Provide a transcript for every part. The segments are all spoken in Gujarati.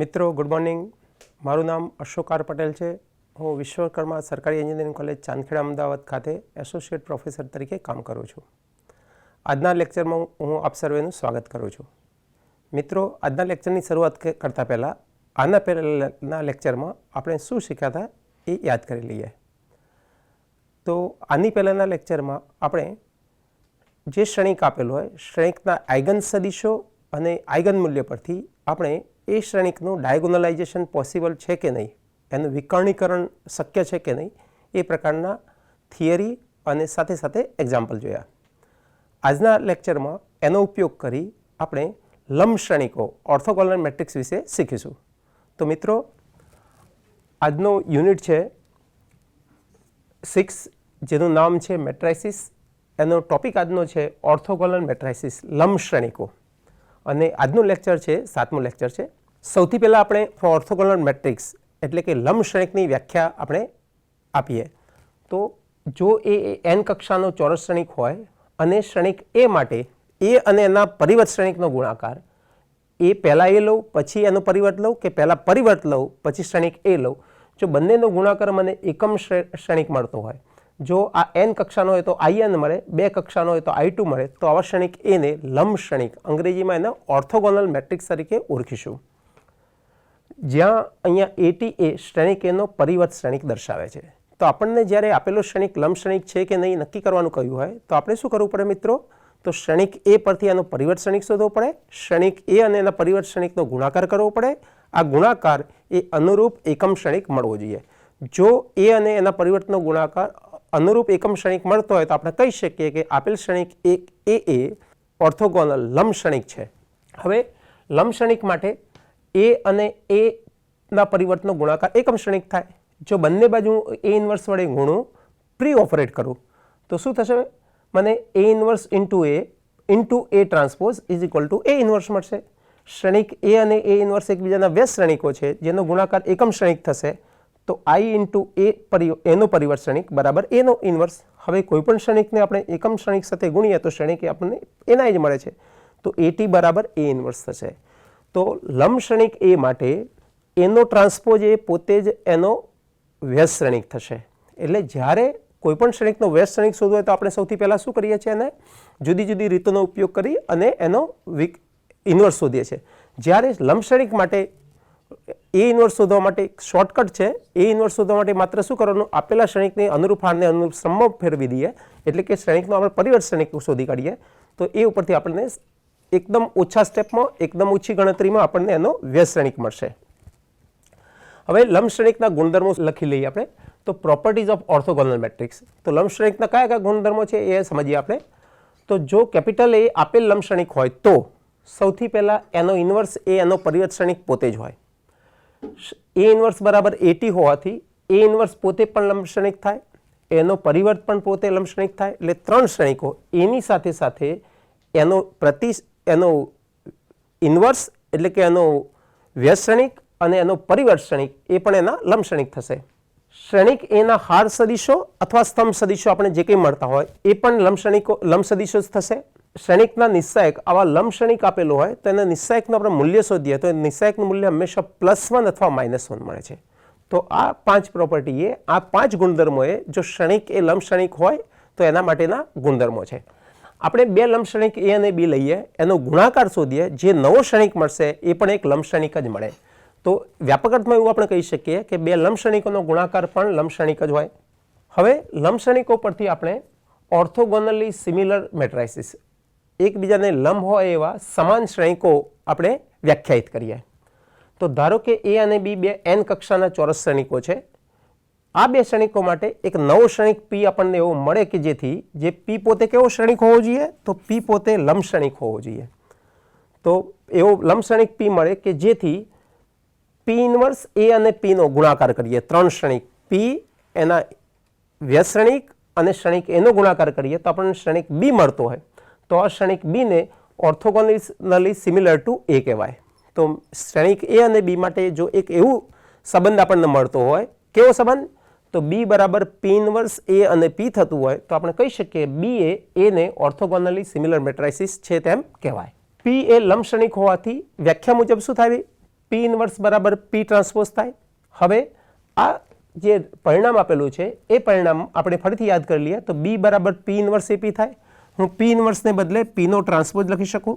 મિત્રો ગુડ મોર્નિંગ. મારું નામ અશોક આર પટેલ છે. હું વિશ્વકર્મા સરકારી એન્જિનિયરિંગ કોલેજ ચાંદખેડા અમદાવાદ ખાતે એસોસિએટ પ્રોફેસર તરીકે કામ કરું છું. આજના લેક્ચરમાં હું આપ સર્વેનું સ્વાગત કરું છું. મિત્રો, આજના લેક્ચરની શરૂઆત કરતાં પહેલાં આના પહેલાંના લેક્ચરમાં આપણે શું શીખ્યા હતા એ યાદ કરી લઈએ. તો આની પહેલાંના લેક્ચરમાં આપણે જે શ્રેણિક આપેલું હોય, શ્રેણિકના આઇગન સદિશો અને આઇગન મૂલ્ય પરથી આપણે એ શ્રેણિકનું ડાયગોનલાઇઝેશન પોસિબલ છે કે નહીં, એનું વિકર્ણીકરણ શક્ય છે કે નહીં, એ પ્રકારના થિયરી અને સાથે સાથે એક્ઝામ્પલ જોયા. આજના લેક્ચરમાં એનો ઉપયોગ કરી આપણે લંબ શ્રેણિકો ઓર્થોગોનલ મેટ્રિક્સ વિશે શીખીશું. તો મિત્રો, આજનો યુનિટ છે 6, જેનું નામ છે મેટ્રાઇસિસ. એનો ટોપિક આજનો છે ઓર્થોગોનલ મેટ્રાઇસિસ, લંબ શ્રેણિકો. અને આજનું લેક્ચર છે 7મું લેક્ચર છે. સૌથી પહેલાં આપણે ઓર્થોગોનલ મેટ્રિક્સ એટલે કે લંબ શ્રેણિકની વ્યાખ્યા આપણે આપીએ. તો જો એ n કક્ષાનો ચોરસ શ્રેણિક હોય અને શ્રેણિક એ માટે એ અને એના પરિવર્ત શ્રેણિકનો ગુણાકાર, એ પહેલાં એ લઉં પછી એનો પરિવર્ત લઉં કે પહેલાં પરિવર્ત લઉં પછી શ્રેણિક એ લઉં, જો બંનેનો ગુણાકાર મને એકમ શ્રેણિક મળતો હોય, જો આ n કક્ષાનો હોય તો in મળે, 2 કક્ષાનો હોય તો i2 મળે, તો આવા શ્રેણિક એને લંબ શ્રેણિક, અંગ્રેજીમાં એને ઓર્થોગોનલ મેટ્રિક્સ તરીકે ઓળખીશું. જ્યાં અહીંયા AT એ શ્રેણિક એનો પરિવર્ત શ્રેણિક દર્શાવે છે. તો આપણને જ્યારે આપેલો શ્રેણિક લંબ શ્રેણિક છે કે નહીં નક્કી કરવાનું કહ્યું હોય તો આપણે શું કરવું પડે મિત્રો? તો શ્રેણિક એ પરથી એનો પરિવર્ત શ્રેણિક શોધવો પડે, શ્રેણિક એ અને એના પરિવર્ત શ્રેણિકનો ગુણાકાર કરવો પડે. આ ગુણાકાર એ અનુરૂપ એકમ શ્રેણિક મળવો જોઈએ. જો એ અને એના પરિવર્તનો ગુણાકાર અનુરૂપ એકમ શ્રેણિક મળતો હોય તો આપણે કહી શકીએ કે આપેલ શ્રેણિક એ ઓર્થોગોનલ લંબ શ્રેણિક છે. હવે લંબ શ્રેણિક માટે એ અને એ ના પરિવર્તનો ગુણાકાર એકમ શ્રેણિક થાય. જો બંને બાજુ એ ઇન્વર્સ વડે ગુણું, પ્રી ઓપરેટ કરું, તો શું થશે? મને A inverse into A transpose is equal to A inverse મળશે. શ્રેણિક એ અને એ ઇન્વર્સ એકબીજાના વ્યસ્ત શ્રેણિકો છે જેનો ગુણાકાર એકમ શ્રેણિક થશે. તો i ઇન્ટુ એનો પરિવર્ત શ્રેણિક બરાબર એનો ઇન્વર્સ. હવે કોઈપણ શ્રેણિકને આપણે એકમ શ્રેણિક સાથે ગુણીએ તો શ્રેણિક આપણને એના જ મળે છે. તો AT બરાબર એ ઇન્વર્સ થશે. તો લંબ શ્રેણિક એ માટે એનો ટ્રાન્સપોઝ એ પોતે જ એનો વ્યસ્ત શ્રેણિક થશે. એટલે જ્યારે કોઈપણ શ્રેણિકનો વ્યસ્ત શ્રેણિક શોધવો હોય તો આપણે સૌથી પહેલાં શું કરીએ છીએ? એને જુદી જુદી રીતોનો ઉપયોગ કરી અને એનો ઇન્વર્સ શોધીએ છીએ. જ્યારે લંબ શ્રેણિક માટે એ ઇન્વર્સ શોધવા માટે શોર્ટકટ છે. એ ઇન્વર્સ શોધવા માટે માત્ર શું કરવાનું? આપેલા શ્રેણિકને અનુરૂપ હારને અનુરૂપ સમમાં ફેરવી દઈએ, એટલે કે શ્રેણિકનો આપણે પરિવર્ત શ્રેણિક શોધી કાઢીએ. તો એ ઉપરથી આપણને એકદમ ઓછા સ્ટેપમાં, એકદમ ઓછી ગણતરીમાં આપણને એનો વ્યસ્ત શ્રેણિક મળશે. હવે લંબ શ્રેણિકના ગુણધર્મો લખી લઈએ આપણે. તો પ્રોપર્ટીઝ ઓફ ઓર્થોગોનલ મેટ્રિક્સ. તો લંબ શ્રેણિકના કયા કયા ગુણધર્મો છે એ સમજીએ આપણે. તો જો કેપિટલ એ આપેલ લંબ શ્રેણિક હોય તો સૌથી પહેલાં એનો ઇન્વર્સ એ એનો પરિવર્ત શ્રેણિક પોતે જ હોય. એ ઇન્વર્સ બરાબર AT હોવાથી એ ઇન્વર્સ પોતે પણ લંબ શ્રેણિક થાય, એનો પરિવર્ત પણ પોતે લંબ શ્રેણિક થાય. એટલે 3 શ્રેણિકો એની સાથે સાથે એનો ઇન્વર્સ એટલે કે એનો વ્યસ્ત શ્રેણિક અને એનો પરિવર્ત શ્રેણિક એ પણ એના લંબ શ્રેણિક થશે. શ્રેણિક એના હાર સદિશો અથવા સ્તંભ સદિશો આપણે જે કંઈ મળતા હોય એ પણ લંબ સદિશો જ થશે. શ્રેણિકના નિસ્સાયક આવા લંબ શ્રેણિક આપેલો હોય તો એના નિસ્સાયકનું આપણે મૂલ્ય શોધીએ તો નિસ્સાયકનું મૂલ્ય હંમેશા +1 અથવા -1 મળે છે. તો આ 5 પ્રોપર્ટીએ, આ 5 ગુણધર્મોએ જો શ્રેણિક એ લંબ શ્રેણિક હોય તો એના માટેના ગુણધર્મો છે. આપણે 2 લંબ શ્રેણિક એ અને બી લઈએ, એનો ગુણાકાર શોધીએ, જે નવો શ્રેણિક મળશે એ પણ એક લંબ શ્રેણિક જ મળે. તો વ્યાપક અર્થમાં એવું આપણે કહી શકીએ કે 2 લંબ શ્રેણિકોનો ગુણાકાર પણ લંબ શ્રેણિક જ હોય. હવે લંબ શ્રેણિકો પરથી આપણે ઓર્થોગોનલી સિમિલર મેટ્રાઇસિસ, એકબીજાને લંબ હોય એવા સમાન શ્રેણિકો આપણે વ્યાખ્યાયિત કરીએ. તો ધારો કે એ અને બી 2 n કક્ષાના ચોરસ શ્રેણિકો છે. આ 2 શ્રેણિકો માટે એક નવો શ્રેણિક P આપણને એવો મળે કે જેથી જે P પોતે કેવો શ્રેણિક હોવો જોઈએ? તો P પોતે લંબ શ્રેણિક હોવો જોઈએ. તો એવો લંબ શ્રેણિક P મળે કે જેથી P ઇન્વર્સ એ અને P નો ગુણાકાર કરીએ. 3 શ્રેણિક P એના વ્યસ્ત શ્રેણિક અને શ્રેણિક એનો ગુણાકાર કરીએ તો આપણને શ્રેણિક B મળતો હોય. તો આ શ્રેણિક B ને ઓર્થોગોનલી સિમિલર ટુ A કહેવાય. તો શ્રેણિક એ અને બી માટે જો એક એવું સંબંધ આપણને મળતો હોય, કેવો સંબંધ? તો બી બરાબર પી ઇન્વર્સ એ અને પી થતું હોય તો આપણે કહી શકીએ બી એ ને ઓર્થોગોનલી સિમિલર મેટ્રાઇસિસ છે તેમ કહેવાય. પી એ લંબ શ્રેણિક હોવાથી વ્યાખ્યા મુજબ શું થાય? પી ઇનવર્સ બરાબર પી ટ્રાન્સપોઝ થાય. હવે આ જે પરિણામ આપેલું છે એ પરિણામ આપણે ફરીથી યાદ કરી લઈએ તો બી બરાબર પી ઇનવર્સ એપી થાય. હું પી ઇનવર્સને બદલે પીનો ટ્રાન્સપોઝ લખી શકું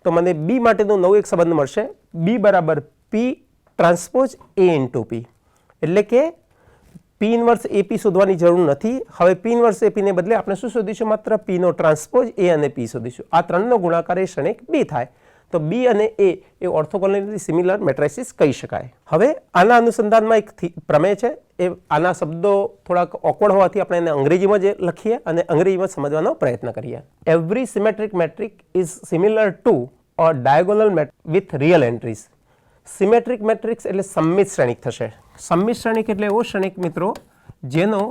તો મને બી માટેનું નવું એક સંબંધ મળશે, બી બરાબર પી ટ્રાન્સપોઝ એ ઇન્ટુ પી. એટલે કે પી ઇનવર્સ એપી શોધવાની જરૂર નથી. હવે પી ઇનવર્સ એપીને બદલે આપણે શું શોધીશું? માત્ર પીનો ટ્રાન્સપોઝ એ અને પી શોધીશું. આ ત્રણનો ગુણાકાર એ ક્ષણિક બી થાય. તો બી અને એ ઓર્થોગોનલી સિમિલર મેટ્રિસીસ કહી શકાય. હવે આના અનુસંધાનમાં એક પ્રમેય છે. એ આના શબ્દો થોડાક ઓકવર્ડ હોવાથી આપણે એને અંગ્રેજીમાં જ લખીએ અને અંગ્રેજીમાં સમજવાનો પ્રયત્ન કરીએ. Every symmetric matrix is similar to a diagonal with real entries. Symmetric matrix એટલે સમમિત શ્રેણિક થશે. સમમિત શ્રેણિક એટલે એવો શ્રેણિક મિત્રો જેનો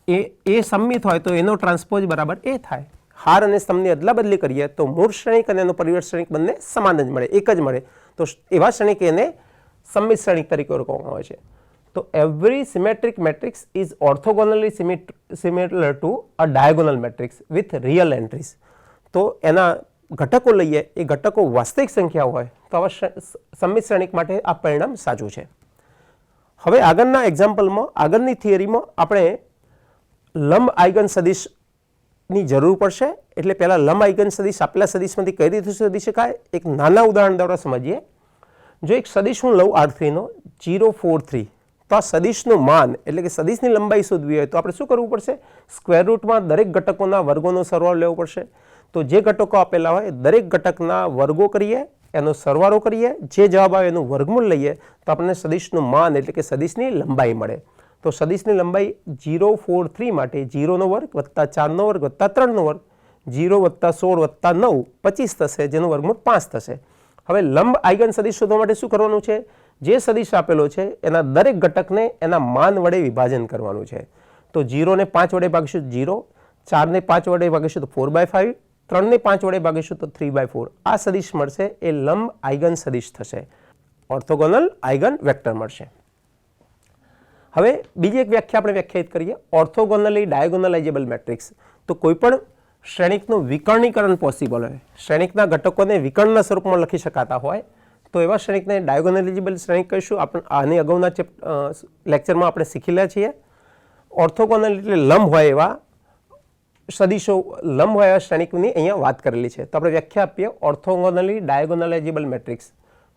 એ સમમિત હોય તો એનો ટ્રાન્સપોઝ બરાબર એ થાય. હાર અને સ્તંભની અદલા બદલી કરીએ તો મૂળ શ્રેણિક અને એનો પરિવર્ત શ્રેણિક બંને સમાન જ મળે, એક જ મળે. તો એવા શ્રેણિક એને સમમિત શ્રેણિક તરીકે ઓળખવામાં આવે છે. તો every symmetric matrix is orthogonally similar to a diagonal matrix with real entries. તો એના ઘટકો લઈએ, એ ઘટકો વાસ્તવિક સંખ્યા હોય તો આવા સમમિત શ્રેણિક માટે આ પરિણામ સાચું છે. હવે આગળના એક્ઝામ્પલમાં, આગળની થિયરીમાં આપણે લંબ આઇગન સદિશની જરૂર પડશે. એટલે પહેલા લંબ આઇગન સદિશ આપેલા સદિશમાંથી કઈ રીતે શોધી શકાય એક નાના ઉદાહરણ દ્વારા સમજીએ. જો એક સદિશ હું લઉં R3 નો 0, 4, 3, તો આ સદિશનું માન એટલે કે સદિશની લંબાઈ શોધવી હોય તો આપણે શું કરવું પડશે? સ્ક્વેર રૂટમાં દરેક ઘટકોના વર્ગોનો સરવાળો લેવો પડશે. તો જે ઘટકો આપેલા હોય દરેક ઘટકના વર્ગો કરીએ, એનો સરવાળો કરીએ, જે જવાબ આવે એનું વર્ગમૂળ લઈએ તો આપણને સદિશનું માન એટલે કે સદિશની લંબાઈ મળે. તો સદિશની લંબાઈ 0, 4, 3 માટે 0નો વર્ગ વત્તા 4નો વર્ગ વત્તા 3નો વર્ગ, 0 વત્તા 16 વત્તા 9 25 થશે, જેનું વર્ગમૂળ 5 થશે. હવે લંબ આઇગન સદિશ શોધવા માટે શું કરવાનું છે? જે સદિશ આપેલો છે એના દરેક ઘટકને એના માન વડે વિભાજન કરવાનું છે. તો 0 ને 5 વડે ભાગીશું 0, 4 ને 5 વડે ભાગીશું તો 4/5, 3 ને 5 વડે ભાગીશું તો 3/4. આ સદિશ મળશે એ લંબ આઇગન સદિશ થશે, ઓર્થોગોનલ આઇગન વેક્ટર મળશે. હવે બીજી એક વ્યાખ્યા આપણે વ્યાખ્યાયિત કરીએ, ઓર્થોગોનલી ડાયગોનલાઇઝેબલ મેટ્રિક્સ. તો કોઈ પણ શ્રેણિકનું વિકર્ણીકરણ પોસિબલ હોય, શ્રેણિકના ઘટકોને વિકર્ણના સ્વરૂપમાં લખી શકાતા હોય તો એવા શ્રેણિકને ડાયગોનલાઇઝેબલ શ્રેણિક કહીશું. આપણે આની અગાઉના લેક્ચરમાં આપણે શીખેલા છીએ. ઓર્થોગોનલ એટલે લંબ હોય એવા સદિશો, લંબ હોય એવા શ્રેણિકની અહીંયા વાત કરેલી છે. તો આપણે વ્યાખ્યા આપીએ ઓર્થોગોનલી ડાયગોનલાઇઝેબલ મેટ્રિક્સ.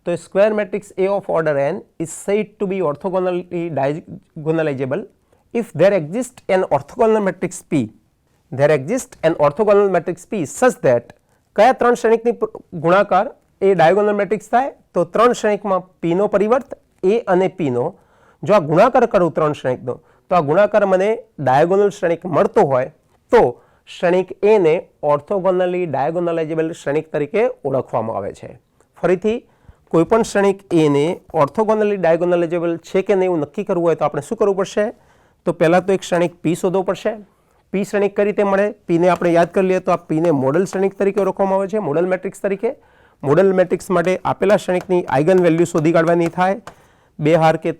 તો square matrix A of order n is said to be orthogonally diagonalizable if there exists an orthogonal matrix P. There exists an orthogonal matrix P such that કયા ત્રણ શ્રેણિકની ગુણાકાર એ ડાયગોનલ મેટ્રિક્સ થાય? તો ત્રણ શ્રેણિકમાં P નો પરિવર્ત A અને P નો જો આ ગુણાકાર કરું ત્રણ શ્રેણિકનો તો આ ગુણાકાર મને ડાયગોનલ શ્રેણિક મળતો હોય તો શ્રેણિક A ને ઓર્થોગોનલી ડાયગોનલાઇઝેબલ શ્રેણિક તરીકે ઓળખવામાં આવે છે. ફરીથી કોઈપણ શ્રેણિક A ને ઓર્થોગોનલી ડાયગોનલાઇઝેબલ છે કે નહીં એવું નક્કી કરવું હોય તો આપણે શું કરવું પડશે? તો પહેલાં તો એક શ્રેણિક P શોધવો પડશે. P શ્રેણિક કઈ રીતે મળે? P ને આપણે યાદ કરી લઈએ તો આ P ને મોડલ શ્રેણિક તરીકે ઓળખવામાં આવે છે, મોડલ મેટ્રિક્સ તરીકે. મોડલ મેટ્રિક્સ માટે આપેલા શ્રેણિકની આઇગન વેલ્યુ શોધી કાઢવાની થાય. બે હાર કે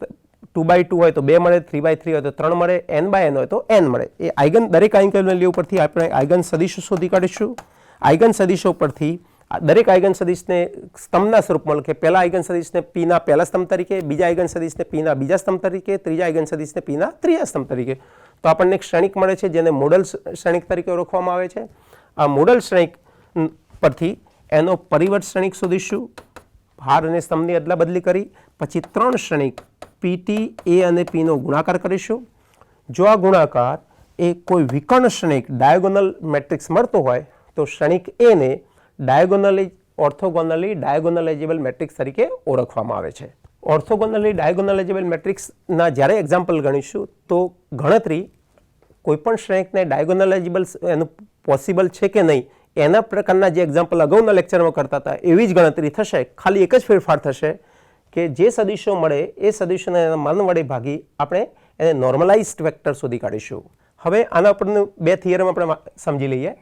2/2 હોય તો 2 મળે, 3/3 હોય તો 3 મળે, n/n હોય તો n મળે. એ આઇગન દરેક આઇગન વેલ્યુ પરથી આપણે આઇગન સદિશો શોધી કાઢીશું. આઇગન સદિશો પરથી દરેક આઇગન સદિશને સ્તંભના સ્વરૂપમાં લખે. પહેલા આઇગન સદિશને P ના પહેલા સ્તંભ તરીકે, બીજા આઇગન સદિશને P ના બીજા સ્તંભ તરીકે, ત્રીજા આઇગન સદિશને P ના ત્રીજા સ્તંભ તરીકે. તો આપણને એક શ્રેણિક મળે છે જેને મોડલ શ્રેણિક તરીકે ઓળખવામાં આવે છે. આ મોડલ શ્રેણિક પરથી એનો પરિવર્ત શ્રેણિક શોધીશું, હાર અને સ્તંભની અદલા બદલી કરી. પછી ત્રણ શ્રેણિક PT, A અને P નો ગુણાકાર કરીશું. જો આ ગુણાકાર એ કોઈ વિકર્ણ શ્રેણિક ડાયગોનલ મેટ્રિક્સ મળતો હોય તો શ્રેણિક A ને ઓર્થોગોનલી ડાયગોનલાઇઝેબલ મેટ્રિક્સ તરીકે ઓળખવામાં આવે છે. ઓર્થોગોનલી ડાયગોનલાઇઝેબલ મેટ્રિક્સના જ્યારે એક્ઝામ્પલ ગણીશું તો ગણતરી કોઈપણ શ્રેણિકને ડાયગોનલાઇઝેબલ એનું પોસિબલ છે કે નહીં એના પ્રકારના જે એક્ઝામ્પલ અગાઉના લેક્ચરમાં કરતા હતા એવી જ ગણતરી થશે. ખાલી એક જ ફેરફાર થશે કે જે સદિશો મળે એ સદિશોને એના માન વડે ભાગી આપણે એને નોર્મલાઇઝ્ડ વેક્ટર શોધી કાઢીશું. હવે આના પરનું બે થિયરમ આપણે સમજી લઈએ.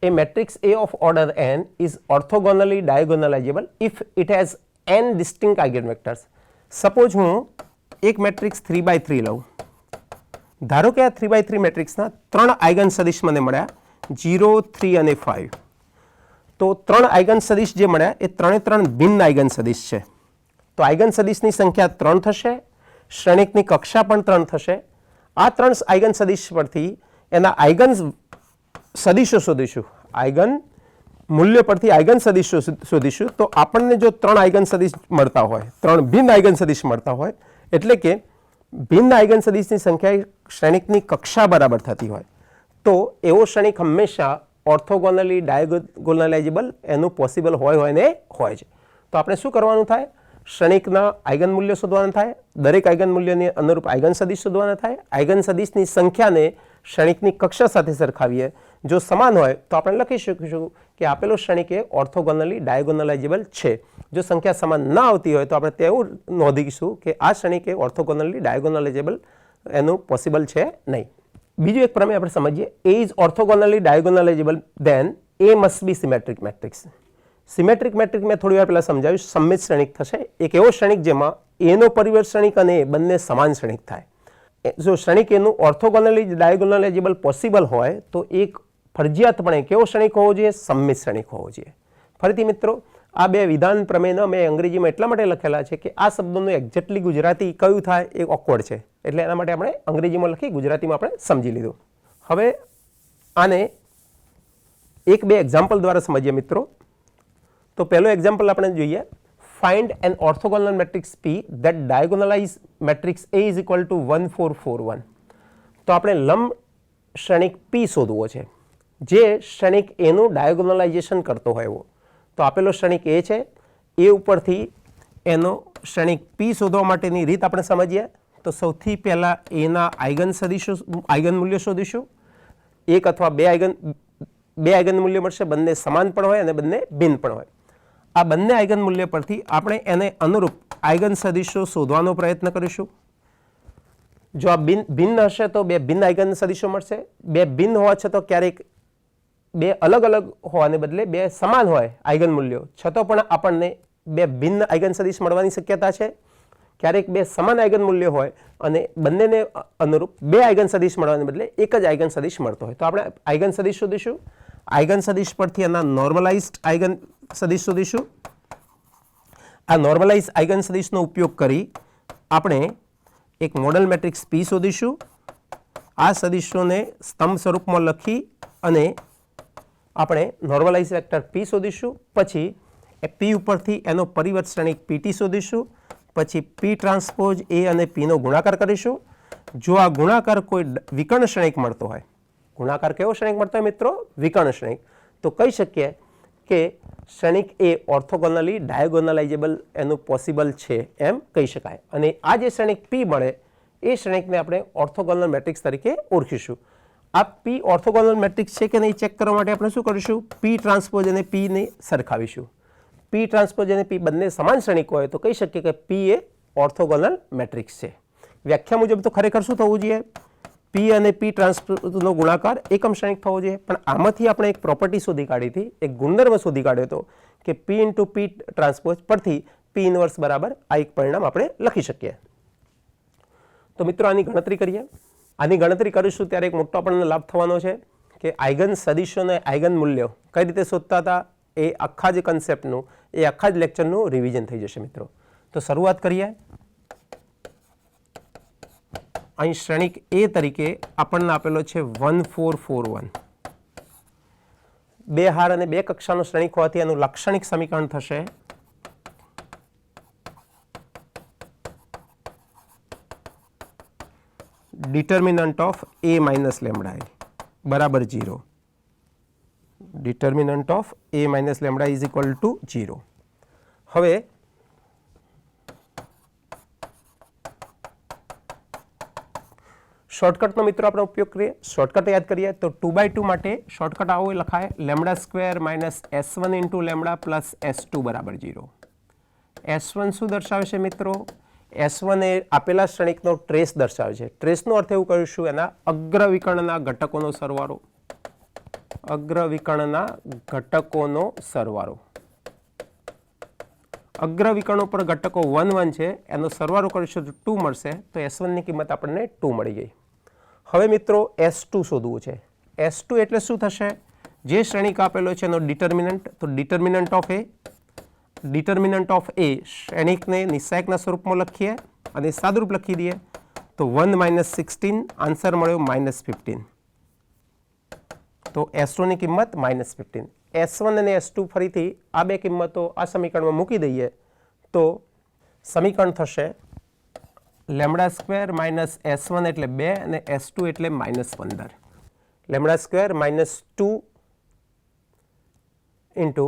A matrix A of order n is orthogonally diagonalizable if it has n distinct eigenvectors. Suppose હું એક મેટ્રિક્સ 3/3 લઉં. ધારો કે આ 3/3 મેટ્રિક્સના ત્રણ આઇગન સદિશ મને મળ્યા 0, 3 અને 5. તો ત્રણ આઇગન સદિશ જે મળ્યા એ ત્રણે ત્રણ ભિન્ન આઇગન સદિશ છે. તો આઇગન સદિશની સંખ્યા 3 થશે, શ્રેણિકની કક્ષા પણ 3 થશે. આ 3 આઇગન સદિશ પરથી એના આઇગન સદિશો શોધીશું, આઇગન મૂલ્ય પરથી આઇગન સદિશો શોધીશું. તો આપણને જો 3 આઇગન સદિશ મળતા હોય, 3 ભિન્ન આઇગન સદિશ મળતા હોય, એટલે કે ભિન્ન આઇગન સદિશની સંખ્યા શ્રેણિકની કક્ષા બરાબર થતી હોય, તો એવો શ્રેણિક હંમેશા ઓર્થોગોનલી ડાયગોનલાઇઝેબલ એનું પોસિબલ હોય ને હોય છે. તો આપણે શું કરવાનું થાય? શ્રેણિકના આઇગન મૂલ્યો શોધવાના થાય, દરેક આઇગન મૂલ્યને અનુરૂપ આઇગન સદિશ શોધવાના થાય. આઇગન સદિશની સંખ્યાને શ્રેણિકની કક્ષા સાથે સરખાવીએ, જો સમાન હોય તો આપણે લખી શકીશું કે આપેલો શ્રેણિક એ ઓર્થોગોનલી ડાયગોનલાઇઝેબલ છે. જો સંખ્યા સમાન ન આવતી હોય તો આપણે તેવું નોંધીશું કે આ શ્રેણિક એ ઓર્થોગોનલી ડાયગોનલાઇઝેબલ એનું પોસિબલ છે નહીં. બીજું એક પ્રમેય આપણે સમજીએ. A is orthogonally diagonalizable then A must be symmetric matrix. Symmetric matrix મેં થોડી વાર પહેલા સમજાવ્યું, સમમિત શ્રેણિક થશે. એક એવો શ્રેણિક જેમાં A નો પરિવર્ત શ્રેણિક અને A બંને સમાન શ્રેણિક થાય. જો શ્રેણિક એનું ઓર્થોગોનલી ડાયગોનલાઇઝેબલ પોસિબલ હોય તો એક ફરજિયાતપણે કેવો શ્રેણિક હોવો જોઈએ? સમમિત શ્રેણિક હોવો જોઈએ. ફરીથી મિત્રો, આ બે વિધાન પ્રમેયનો મેં અંગ્રેજીમાં એટલા માટે લખેલા છે કે આ શબ્દોનું એક્ઝેક્ટલી ગુજરાતી કયું થાય એ ઓકવર્ડ છે, એટલે એના માટે આપણે અંગ્રેજીમાં લખી ગુજરાતીમાં આપણે સમજી લીધું. હવે આને એક બે એક્ઝામ્પલ દ્વારા સમજીએ મિત્રો. તો પહેલો એક્ઝામ્પલ આપણે જોઈએ. Find N orthogonal matrix P that diagonalize matrix A is equal to 1 4 4 1. તો આપણે લંબ શ્રેણિક P શોધવો છે જે શ્રેણિક A નું ડાયગોનલાઇઝેશન કરતો હોય એવો. તો આપેલો શ્રેણિક A છે, એ ઉપરથી એનો શ્રેણિક P શોધવા માટેની રીત આપણે સમજીએ. તો સૌથી પહેલા A ના આઇગન મૂલ્યો શોધીશું. એક અથવા બે આઇગન મૂલ્યો મળશે, બંને સમાન પણ હોય અને બંને ભિન્ન પણ હોય. આ બંને આઇગન મૂલ્ય પરથી આપણે એને અનુરૂપ આઇગન સદિશો શોધવાનો પ્રયત્ન કરીશું. જો આ ભિન્ન હશે તો બે ભિન્ન આઇગન સદિશો મળશે. બે ભિન્ન હોવા છતાં ક્યારેક બે અલગ અલગ હોવાને બદલે બે સમાન હોય આઇગન મૂલ્યો, છતાં પણ આપણને બે ભિન્ન આઇગન સદિશ મળવાની શક્યતા છે. ક્યારેક બે સમાન આઇગન મૂલ્યો હોય અને બંનેને અનુરૂપ બે આઇગન સદિશ મળવાને બદલે એક જ આઇગન સદિશ મળતો હોય. તો આપણે આઇગન સદિશ શોધીશું. આઇગન સદિશ પરથી એના નોર્મલાઇઝ્ડ આઇગન સદિશ શોધીશું. આ નોર્મલાઇઝ આઇગન સદિશનો ઉપયોગ કરી આપણે એક મોડેલ મેટ્રિક્સ P શોધીશું. આ સદિશોને સ્તંભ સ્વરૂપમાં લખી અને આપણે નોર્મલાઇઝ વેક્ટર P શોધીશું. પછી P ઉપરથી એનો પરિવર્ત શ્રેણિક PT શોધીશું. પછી P ટ્રાન્સપોઝ A અને P નો ગુણાકાર કરીશું. જો આ ગુણાકાર કોઈ વિકર્ણ શ્રેણિક મળતો હોય, ગુણાકાર કેવો શ્રેણિક મળતો હોય મિત્રો? વિકર્ણ શ્રેણિક. તો કહી શકીએ કે શ્રેણિક એ ઓર્થોગોનલી ડાયગોનલાઇઝેબલ એનું પોસિબલ છે એમ કહી શકાય. અને આ જે શ્રેણિક P મળે એ શ્રેણિકને આપણે ઓર્થોગોનલ મેટ્રિક્સ તરીકે ઓળખીશું. આ P ઓર્થોગોનલ મેટ્રિક્સ છે કે નહીં ચેક કરવા માટે આપણે શું કરીશું? P ટ્રાન્સપોઝ અને P ને સરખાવીશું. P ટ્રાન્સપોઝ અને P બંને સમાન શ્રેણિક હોય તો કહી શકીએ કે P એ ઓર્થોગોનલ મેટ્રિક્સ છે. વ્યાખ્યા મુજબ તો ખરેખર શું થવું જોઈએ? P અને P ટ્રાન્સપોઝનો ગુણાકાર એકમ શ્રેણિક થવો જોઈએ. પણ આમાંથી આપણે એક પ્રોપર્ટી શોધી કાઢી હતી, એક ગુણધર્મ શોધી કાઢ્યો હતો કે P ઇન્ટુ P ટ્રાન્સપોઝ પરથી P ઇન્વર્સ બરાબર આ એક પરિણામ આપણે લખી શકીએ. તો મિત્રો આની ગણતરી કરીએ. આની ગણતરી કરીશું ત્યારે એક મોટો આપણને લાભ થવાનો છે કે આઇગન સદિશો અને આઇગન મૂલ્યો કઈ રીતે શોધતા હતા એ આખા જ કન્સેપ્ટનું, એ આખા જ લેક્ચરનું રિવિઝન થઈ જશે મિત્રો. તો શરૂઆત કરીએ. અહીં શ્રેણિક A તરીકે આપણને આપેલો છે 1 4 4 1. બે હાર અને બે કક્ષાનો શ્રેણિક હોવાથી એનું લાક્ષણિક સમીકરણ થશે determinant of A minus lambda બરાબર 0. Determinant of A minus lambda is equal two 0. હવે શોર્ટકટનો મિત્રો આપણે ઉપયોગ કરીએ. શોર્ટકટ યાદ કરીએ તો 2/2 માટે શોર્ટકટ આવો લખાય lambda square minus S1 into lambda plus S2 બરાબર 0. S1 શું દર્શાવે છે મિત્રો? S1 એ આપેલા શ્રેણિકનો ટ્રેસ દર્શાવે છે. ટ્રેસનો અર્થ એવું કરીશું એના અગ્રવિકર્ણના ઘટકોનો સરવાળો. અગ્રવિકર્ણના ઘટકોનો સરવાળો. અગ્રવિકર્ણો પર ઘટકો 1 1 છે, એનો સરવાળો કરીશું તો 2 મળશે. તો S1 ની કિંમત આપણને 2 મળી ગઈ. હવે મિત્રો S2 શોધવું છે. S2 એટલે શું થશે? જે શ્રેણિક આપેલો છે એનો ડિટર્મિનન્ટ, તો determinant of A determinant of A શ્રેણિકને નિશ્ચાયકના સ્વરૂપમાં લખીએ અને સાદુરૂપ લખી દઈએ તો 1 - 16 આન્સર મળ્યો -15. તો S2 ની કિંમત -15. S1 અને S2 ફરીથી આ બે કિંમતો આ સમીકરણમાં મૂકી દઈએ તો સમીકરણ થશે λ² - S1 એટલે 2 અને S2 એટલે -15. λ² -2 ઇન્ટુ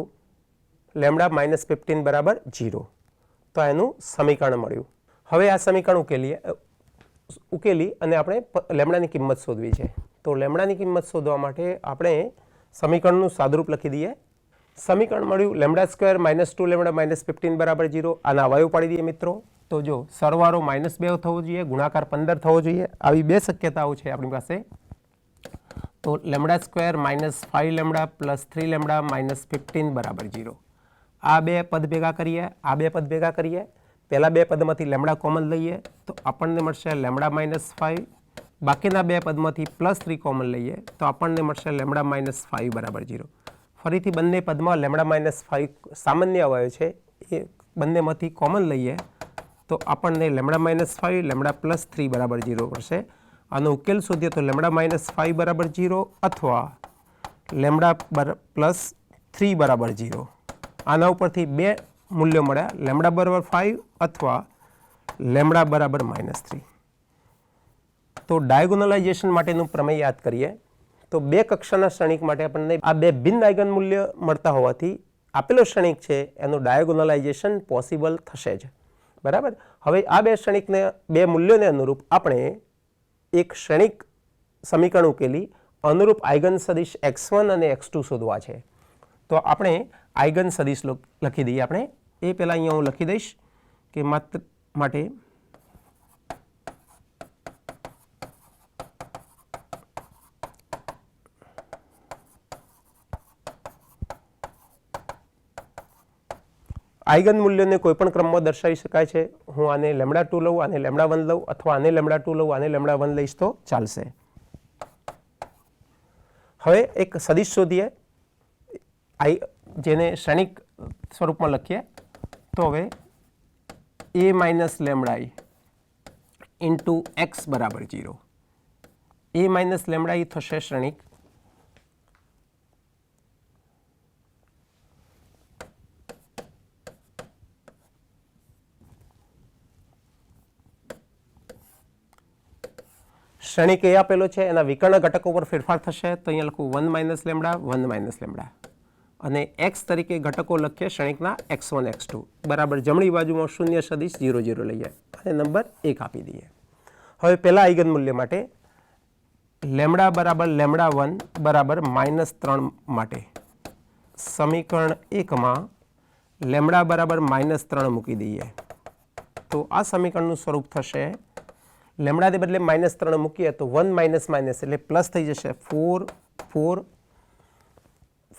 λ -15 બરાબર 0. તો એનું સમીકરણ મળ્યું. હવે આ સમીકરણ ઉકેલી અને આપણે લેમડાની કિંમત શોધવી છે. તો લેમડાની કિંમત શોધવા માટે આપણે સમીકરણનું સાદુરૂપ લખી દઈએ. સમીકરણ મળ્યું λ² -2λ -15 બરાબર 0. આના અવયવ પાડી દઈએ મિત્રો. તો જો સરવાળો -2 થવો જોઈએ, ગુણાકાર 15 થવો જોઈએ. આવી બે શક્યતાઓ છે આપણી પાસે. તો λ² -5λ + 3λ -15 બરાબર 0. આ બે પદ ભેગા કરીએ, આ બે પદ ભેગા કરીએ. પહેલા બે પદમાંથી લેમડા કોમન લઈએ તો આપણને મળશે λ -5. બાકીના બે પદમાંથી +3 કોમન લઈએ તો આપણને મળશે λ -5 બરાબર 0. ફરીથી બંને પદમાં λ -5 સામાન્ય અવયવ છે, એ બંનેમાંથી કોમન લઈએ તો આપણને λ -5 λ +3 બરાબર 0 મળશે. આનો ઉકેલ શોધીએ તો λ -5 બરાબર 0 અથવા λ +3 બરાબર 0. આના ઉપરથી બે મૂલ્યો મળ્યા, λ બરાબર 5 અથવા λ બરાબર -3. તો ડાયગોનલાઇઝેશન માટેનું પ્રમેય યાદ કરીએ તો બે કક્ષાના શ્રેણિક માટે આપણને આ બે ભિન્ન આઇગન મૂલ્ય મળતા હોવાથી આપેલો શ્રેણિક છે એનું ડાયગોનલાઇઝેશન પોસિબલ થશે જ. બરાબર. હવે આ બે શ્રેણિકને બે મૂલ્યોને અનુરૂપ આપણે એક શ્રેણિક સમીકરણ ઉકેલી અનુરૂપ આઇગન સદિશ x1 અને x2 શોધવા છે. તો આપણે આઇગન સદિશ લખી દઈએ. આપણે એ પહેલાં અહીંયા હું લખી દઈશ કે માટે આઇગન મૂલ્યોને કોઈપણ ક્રમમાં દર્શાવી શકાય છે. હું આને λ2 લઉં, આને λ1 લઉં અથવા આને λ2 લઉં, આને λ1 લઈશ તો ચાલશે. હવે એક સદિશ શોધીએ જેને શ્રેણિક સ્વરૂપમાં લખીએ. તો હવે a - λi ઇન્ટુ x બરાબર 0. a - λi થશે શ્રેણિક. શ્રેણિક એ આપેલો છે, એના વિકર્ણ ઘટકો પર ફેરફાર થશે તો અહીંયા લખું 1 - λ અને x તરીકે ઘટકો લખીએ શ્રેણિકના x1 x2 બરાબર જમણી બાજુમાં શૂન્ય સદિશ 0 0 લઈએ અને નંબર 1 આપી દઈએ. હવે પહેલા આઇગન મૂલ્ય માટે λ બરાબર λ1 બરાબર -3 માટે સમીકરણ 1માં λ બરાબર -3 મૂકી દઈએ તો આ સમીકરણનું સ્વરૂપ થશે લેમડાને બદલે -3 મૂકીએ તો 1 - એટલે પ્લસ થઈ જશે 4 4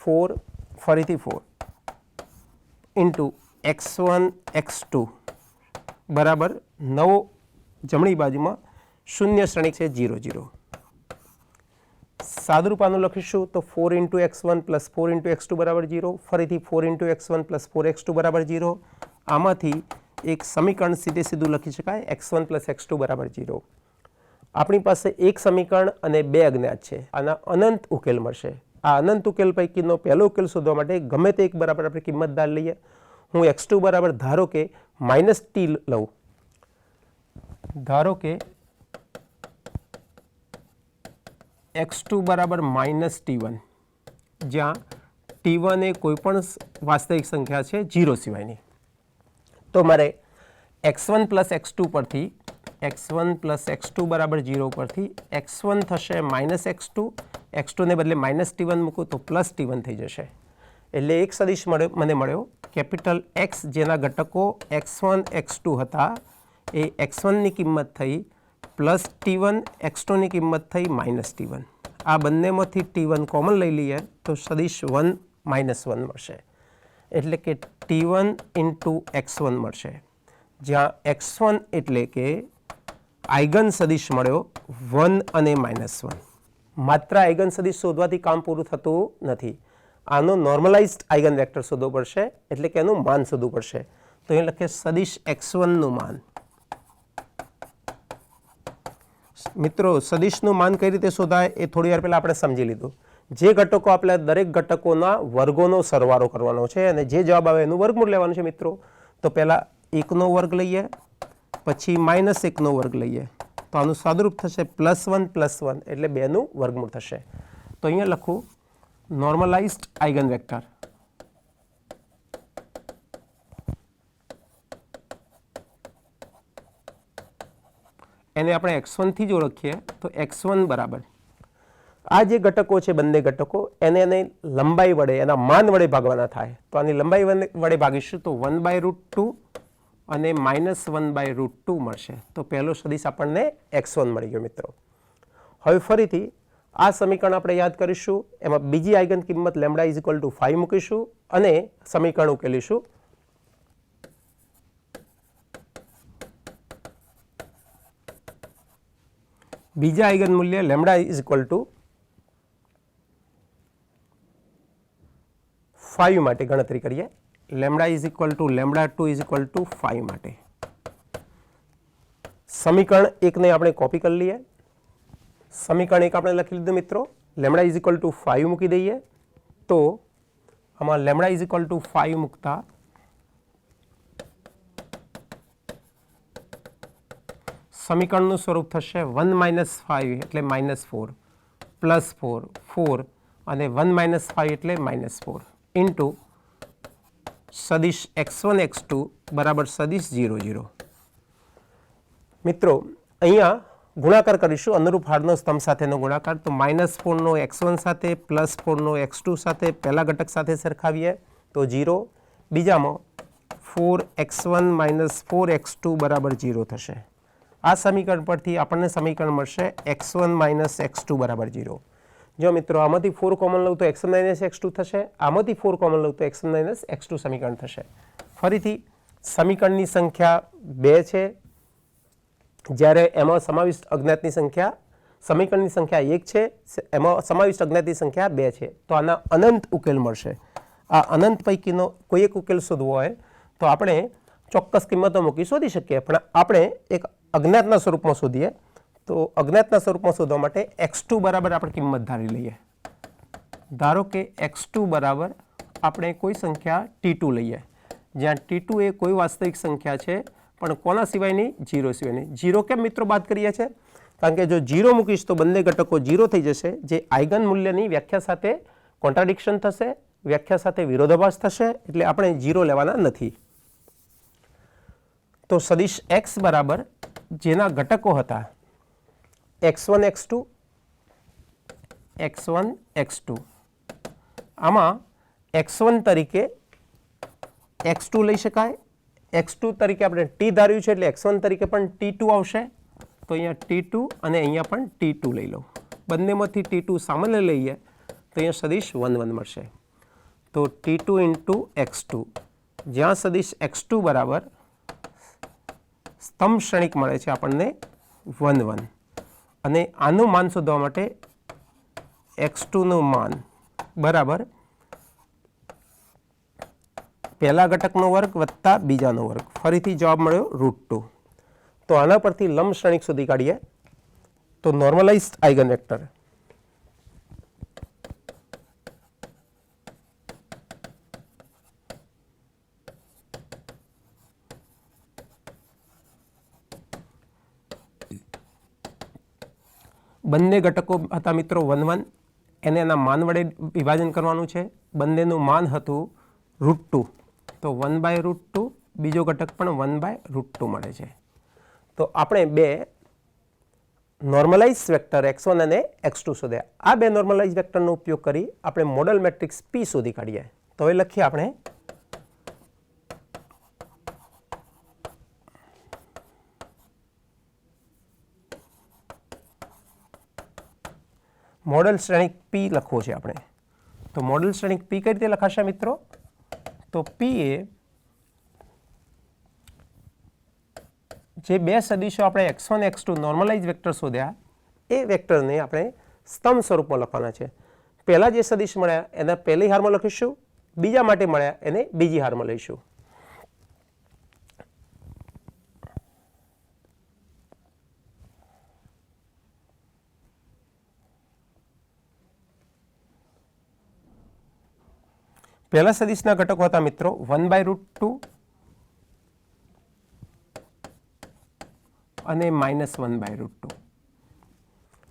4 ફરીથી 4 ઇન્ટુ x1 x2 બરાબર 9 જમણી બાજુમાં શૂન્ય શ્રેણિક છે 0 0. સાદુરૂપાનું લખીશું તો 4 × x1 + 4 × x2 બરાબર 0. ફરીથી 4 × x1 + 4x2 બરાબર 0. આમાંથી એક સમીકરણ સીધું લખી શકાય x1 + x2 બરાબર 0. આપણી પાસે એક સમીકરણ અને બે અજ્ઞાત છે. આના અનંત ઉકેલ મળશે. આ અનંત ઉકેલ પૈકીનો પહેલો ઉકેલ શોધવા માટે ગમે તે એક બરાબર આપણે કિંમત ધાર લઈએ. હું x2 બરાબર ધારો કે -t લઉં. ધારો કે x2 બરાબર -t1 જ્યાં t1 એ કોઈ પણ વાસ્તવિક સંખ્યા છે 0 સિવાયની. તો મારે x1 + x2 પરથી x1 + x2 બરાબર 0 પરથી x1 થશે -x2, x2 ને બદલે -t1 મૂકું તો +t1 થઈ જશે. એટલે એક સદિશ મને મળ્યો કેપિટલ X જેના ઘટકો x1 x2 હતા એ x1 ની કિંમત થઈ +t1, x2 ની કિંમત થઈ -t1. આ બંનેમાંથી t1 કોમન લઈ લઈએ તો સદિશ 1 - 1 મળશે. એટલે કે t1 × x1 મળશે જ્યાં x1 એટલે કે આઇગન સદિશ મળ્યો 1 અને -1. માત્ર આઇગન સદિશ શોધવાથી કામ પૂરું થતું નથી. આનો નોર્મલાઇઝ્ડ આઇગન વેક્ટર શોધવો પડશે, એટલે કે એનું માન શોધવું પડશે. તો અહીં લખીએ સદિશ x1 નું માન. મિત્રો સદિશનું માન કઈ રીતે શોધાય એ થોડી વાર પહેલા આપણે સમજી લીધું. જે ઘટકો આપણે દરેક ઘટકોના વર્ગોનો સરવાળો કરવાનો છે અને જે જવાબ આવે એનું વર્ગમૂળ લેવાનું છે મિત્રો. તો પહેલા 1 નો વર્ગ લઈએ, પછી -1 નો વર્ગ લઈએ, તો આનું સાદુરૂપ થશે +1 એટલે 2 નું વર્ગમૂળ થશે. તો અહીંયા લખું નોર્મલાઇઝ્ડ આઇગન વેક્ટર. એને આપણે x1 થી જ ઓળખીએ તો x1 બરાબર આ જે ઘટકો છે બંને ઘટકો એને લંબાઈ વડે એના માન વડે ભાગવાના થાય. તો આની લંબાઈ વડે ભાગીશું તો 1/√2 અને -1/√2 મળશે. તો પહેલો સદિશ આપણને x1 મળી ગયો મિત્રો. હવે ફરીથી આ સમીકરણ આપણે યાદ કરીશું. એમાં બીજી આઇગન કિંમત λ = 5 મૂકીશું અને સમીકરણ ઉકેલીશું. બીજા આઇગન મૂલ્ય λ = 5 માટે ગણતરી કરીએ. λ = 5 માટે સમીકરણ 1 ને આપણે કોપી કરી લઈએ. સમીકરણ 1 આપણે લખી લીધું મિત્રો. λ = 5 મૂકી દઈએ. તો આમાં λ = 5 મૂકતા સમીકરણનું સ્વરૂપ થશે 1 - 5 એટલે -4 +4 4 અને 1 - 5 એટલે -4 ઇન્ટુ સદિશ x1 x2 બરાબર સદિશ 0 0. મિત્રો અહીંયા ગુણાકાર કરીશું અનુરૂપ હારના સ્તંભ સાથેનો ગુણાકાર. તો -4 નો x1 સાથે +4 નો x2 સાથે પહેલા ઘટક સાથે સરખાવીએ તો 0, બીજામાં 4x1 - 4x2 બરાબર 0 થશે. આ સમીકરણ પરથી આપણને સમીકરણ મળશે x1 - x2 બરાબર 0. જો મિત્રો આમાંથી 4 કોમન લઉં તો x1 - x2 થશે, આમાંથી 4 કોમન લઉં તો x1 - x2 સમીકરણ થશે. ફરીથી સમીકરણની સંખ્યા 2 છે, જ્યારે એમાં સમાવિષ્ટ અજ્ઞાતની સંખ્યા સમીકરણની સંખ્યા 1 છે, એમાં સમાવિષ્ટ અજ્ઞાતની સંખ્યા 2 છે. તો આના અનંત ઉકેલ મળશે. આ અનંત પૈકીનો કોઈ એક ઉકેલ શોધવો હોય તો આપણે ચોક્કસ કિંમતો મૂકી શોધી શકીએ, પણ આપણે એક અજ્ઞાતના સ્વરૂપમાં શોધીએ. તો અજ્ઞાતના સ્વરૂપમાં શોધવા માટે x2 બરાબર આપણે કિંમત ધારી લઈએ. ધારો કે x2 બરાબર આપણે કોઈ સંખ્યા t2 લઈએ, જ્યાં t2 એ કોઈ વાસ્તવિક સંખ્યા છે પણ કોના સિવાયની? 0 સિવાયની. 0 કેમ મિત્રો બાદ કરીએ છીએ? કારણ કે જો 0 મૂકીશ તો બંને ઘટકો 0 થઈ જશે, જે આઇગન મૂલ્યની વ્યાખ્યા સાથે કોન્ટ્રાડિક્શન થશે, વ્યાખ્યા સાથે વિરોધાભાસ થશે, એટલે આપણે 0 લેવાના નથી. તો સદિશ x બરાબર જેના ઘટકો હતા x1 x2 આમાં x1 તરીકે x2 લઈ શકાય, x2 તરીકે આપણે t ધાર્યું છે એટલે x1 તરીકે પણ t2 આવશે. તો અહીંયા t2 અને અહીંયા પણ t2 લઈ લો. બંનેમાંથી t2 સામાન્ય લઈએ તો અહીંયા સદિશ 1 1 મળશે. તો t2 × x2, જ્યાં સદિશ x2 બરાબર સ્તંભ શ્રેણિક મળે છે આપણને 1 1, અને આનું માન શોધવા માટે x2 નું માન બરાબર પહેલા ઘટકનો વર્ગ વત્તા બીજાનો વર્ગ. ફરીથી જવાબ મળ્યો √2. તો આના પરથી લંબ શ્રેણિક શોધી કાઢીએ. તો નોર્મલાઇઝ્ડ આઇગન વેક્ટર બંને ઘટકો હતા મિત્રો 1 1, એને એના માન વડે વિભાજન કરવાનું છે. બંનેનું માન હતું √2, તો 1/√2, બીજો ઘટક પણ 1/√2 મળે છે. તો આપણે બે નોર્મલાઇઝ વેક્ટર x1 અને x2 શોધ્યા. આ બે નોર્મલાઇઝ વેક્ટરનો ઉપયોગ કરી આપણે મોડલ મેટ્રિક્સ P શોધી કાઢીએ. તો એ લખીએ આપણે મોડલ શ્રેણિક P લખવો છે આપણે. તો મોડલ શ્રેણિક P કઈ રીતે લખાશે મિત્રો? તો P એ જે બે સદિશો આપણે x1 x2 નોર્મલાઇઝ વેક્ટર શોધ્યા એ વેક્ટરને આપણે સ્તંભ સ્વરૂપમાં લખવાના છે. પહેલા જે સદિશ મળ્યા એના પહેલી હારમાં લખીશું, બીજા માટે મળ્યા એને બીજી હારમાં લઈશું. પહેલા સદિશના ઘટકો હતા મિત્રો 1/√2 અને -1/√2.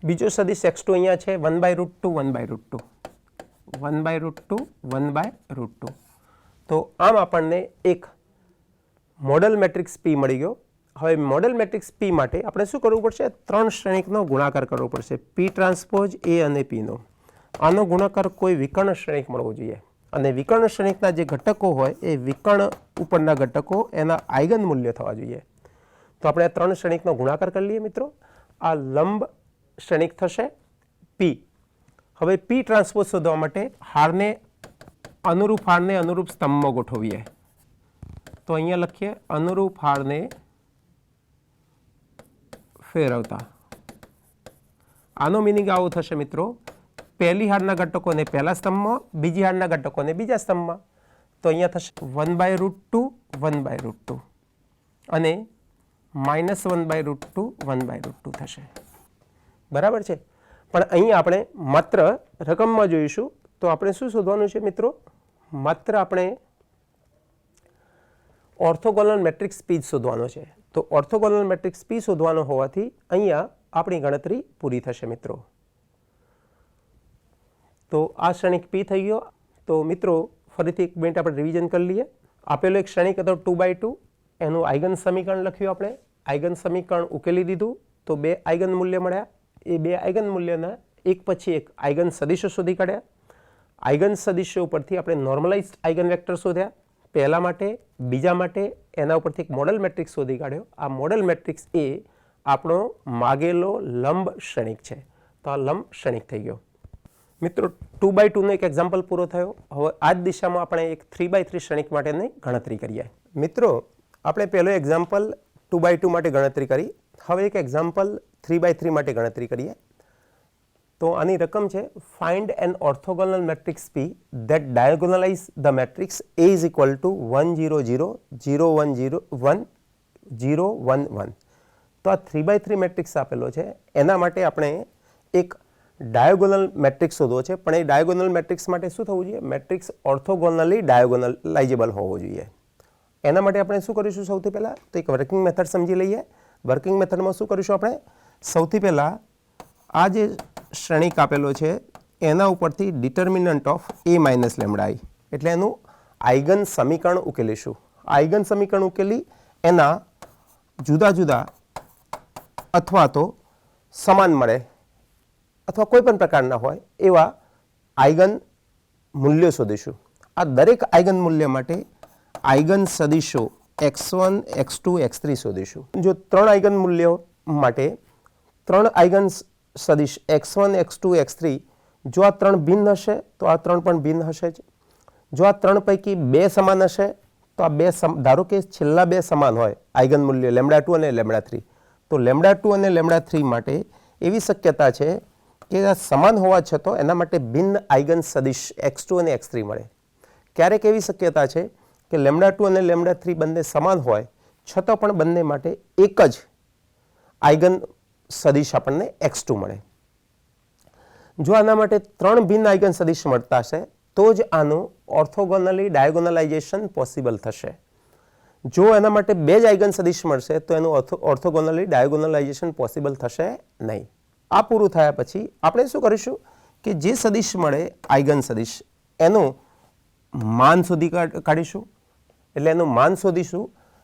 બીજો સદિશ x2 અહીંયા છે 1/√2 1/√2 1/√2 1/√2. તો આમ આપણને એક મોડલ મેટ્રિક્સ P મળી ગયો. હવે મોડલ મેટ્રિક્સ P માટે આપણે શું કરવું પડશે? 3 શ્રેણિકનો ગુણાકાર કરવો પડશે. P ટ્રાન્સપોઝ A અને P નો. આનો ગુણાકાર કોઈ વિકર્ણ શ્રેણિક મળવો જોઈએ અને વિકર્ણ શ્રેણિકના જે ઘટકો હોય એ વિકર્ણ ઉપરના ઘટકો એના આઈગન મૂલ્ય થવા જોઈએ. તો આપણે આ 3 શ્રેણિકનો ગુણાકાર કરી લઈએ મિત્રો. આ લંબ શ્રેણિક થશે P. હવે P ટ્રાન્સપોઝ શોધવા માટે હારને અનુરૂપ સ્તંભમાં ગોઠવીએ. તો અહીંયા લખીએ અનુરૂપ હારને ફેરવતા. આનો મિનિંગ આવો થશે મિત્રો, પહેલી હારના ઘટકોને પહેલા સ્તંભમાં, બીજી હારના ઘટકોને બીજા સ્તંભમાં. તો અહીંયા થશે 1/√2 1/√2 અને -1/√2 1/√2 થશે. બરાબર છે. પણ અહીં આપણે માત્ર રકમમાં જોઈશું તો આપણે શું શોધવાનું છે મિત્રો? માત્ર આપણે ઓર્થોગોનલ મેટ્રિક્સ P શોધવાનો છે. તો ઓર્થોગોનલ મેટ્રિક્સ P શોધવાનો હોવાથી અહીંયા આપણી ગણતરી પૂરી થશે મિત્રો. તો આ શ્રેણિક P થઈ ગયો. તો મિત્રો ફરીથી એક મિનિટ આપણે રિવિઝન કરી લઈએ. આપેલો એક શ્રેણિક હતો 2/2, એનું આઈગન સમીકરણ લખ્યું આપણે. આઈગન સમીકરણ ઉકેલી દીધું તો 2 આઈગન મૂલ્ય મળ્યા. એ 2 આઈગન મૂલ્યના એક પછી એક આઈગન સદિશો શોધી કાઢ્યા. આઈગન સદિશો ઉપરથી આપણે નોર્મલાઇઝ્ડ આઈગન વેક્ટર શોધ્યા. પહેલા માટે, બીજા માટે, એના ઉપરથી એક મોડલ મેટ્રિક્સ શોધી કાઢ્યો. આ મોડલ મેટ્રિક્સ એ આપણો માગેલો લંબ શ્રેણિક છે. તો આ લંબ શ્રેણિક થઈ ગયો મિત્રો. 2/2 નો એક એક્ઝામ્પલ પૂરો થયો. હવે આ જ દિશામાં આપણે એક 3/3 શ્રેણિક માટેની ગણતરી કરીએ. મિત્રો આપણે પહેલો એક્ઝામ્પલ 2/2 માટે ગણતરી કરી. હવે એક એક્ઝામ્પલ 3/3 માટે ગણતરી કરીએ. તો આની રકમ છે find N orthogonal matrix P that diagonalize the matrix A is equal to 1 0 0 0 1 0 1 0 1 1. તો આ 3/3 મેટ્રિક્સ આપેલો છે. એના માટે આપણે એક ડાયોગોનલ મેટ્રિક્સ શોધવો છે. પણ એ ડાયોગોનલ મેટ્રિક્સ માટે શું થવું જોઈએ? મેટ્રિક્સ ઓર્થોગોનલી ડાયોગોનલાઇઝેબલ હોવો જોઈએ. એના માટે આપણે શું કરીશું? સૌથી પહેલાં તો એક વર્કિંગ મેથડ સમજી લઈએ. વર્કિંગ મેથડમાં શું કરીશું આપણે? સૌથી પહેલાં આ જે શ્રેણિક આપેલો છે એના ઉપરથી determinant of A minus lambda I એટલે એનું આઈગન સમીકરણ ઉકેલીશું. આઈગન સમીકરણ ઉકેલી એના જુદા જુદા અથવા તો સમાન મળે અથવા કોઈ પણ પ્રકારના હોય એવા આઈગન મૂલ્યો શોધીશું. આ દરેક આઈગન મૂલ્ય માટે આઈગન સદિશો x1 x2 x3 શોધીશું. જો 3 આઈગન મૂલ્યો માટે 3 આઈગન સદિશ x1 x2 x3 જો આ 3 ભિન્ન હશે તો આ 3 પણ ભિન્ન હશે જ. જો આ 3 પૈકી 2 સમાન હશે તો આ 2 ધારો કે છેલ્લા 2 સમાન હોય આઈગન મૂલ્ય λ2 અને λ3 તો λ2 અને λ3 માટે એવી શક્યતા છે કે આ સમાન હોવા છતાં એના માટે ભિન્ન આઈગન સદિશ x2 અને x3 મળે. ક્યારેક એવી શક્યતા છે કે λ2 અને λ3 બંને સમાન હોય છતાં પણ બંને માટે એક જ આઈગન સદિશ આપણને x2 મળે. જો આના માટે 3 ભિન્ન આઈગન સદિશ મળતા હશે તો જ આનું ઓર્થોગોનલી ડાયોગોનલાઇઝેશન પોસિબલ થશે. જો એના માટે 2 જ આઈગન સદિશ મળશે તો એનું ઓર્થોગોનલી ડાયોગોનલાઇઝેશન પોસિબલ થશે નહીં. આ પૂરું થયા પછી આપણે શું કરીશું કે જે સદિશ મળે આઈગન સદિશ એનું માન શોધી કાઢીશું. એટલે એનું માન શોધીશું.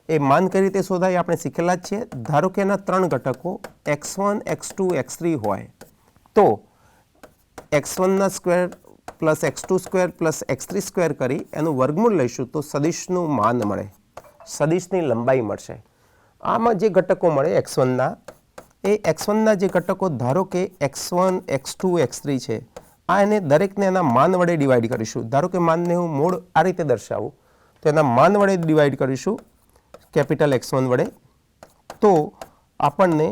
એ માન કઈ રીતે શોધાય આપણે શીખેલા જ છીએ. ધારો કે એના 3 ઘટકો x1 x2 x3 હોય તો x1 ના square plus x2 square plus x3 square કરી એનું વર્ગમૂળ લઈશું તો સદિશનું માન મળે, સદિશની લંબાઈ મળશે. આમાં જે ઘટકો મળે x1 ના એ x1 ના જે ઘટકો ધારો કે x1 x2 x3 છે આ એને દરેકને એના માન વડે ડિવાઈડ કરીશું. ધારો કે માનને હું મૂળ આ રીતે દર્શાવું તો એના માન વડે ડિવાઈડ કરીશું કેપિટલ x1 વડે તો આપણને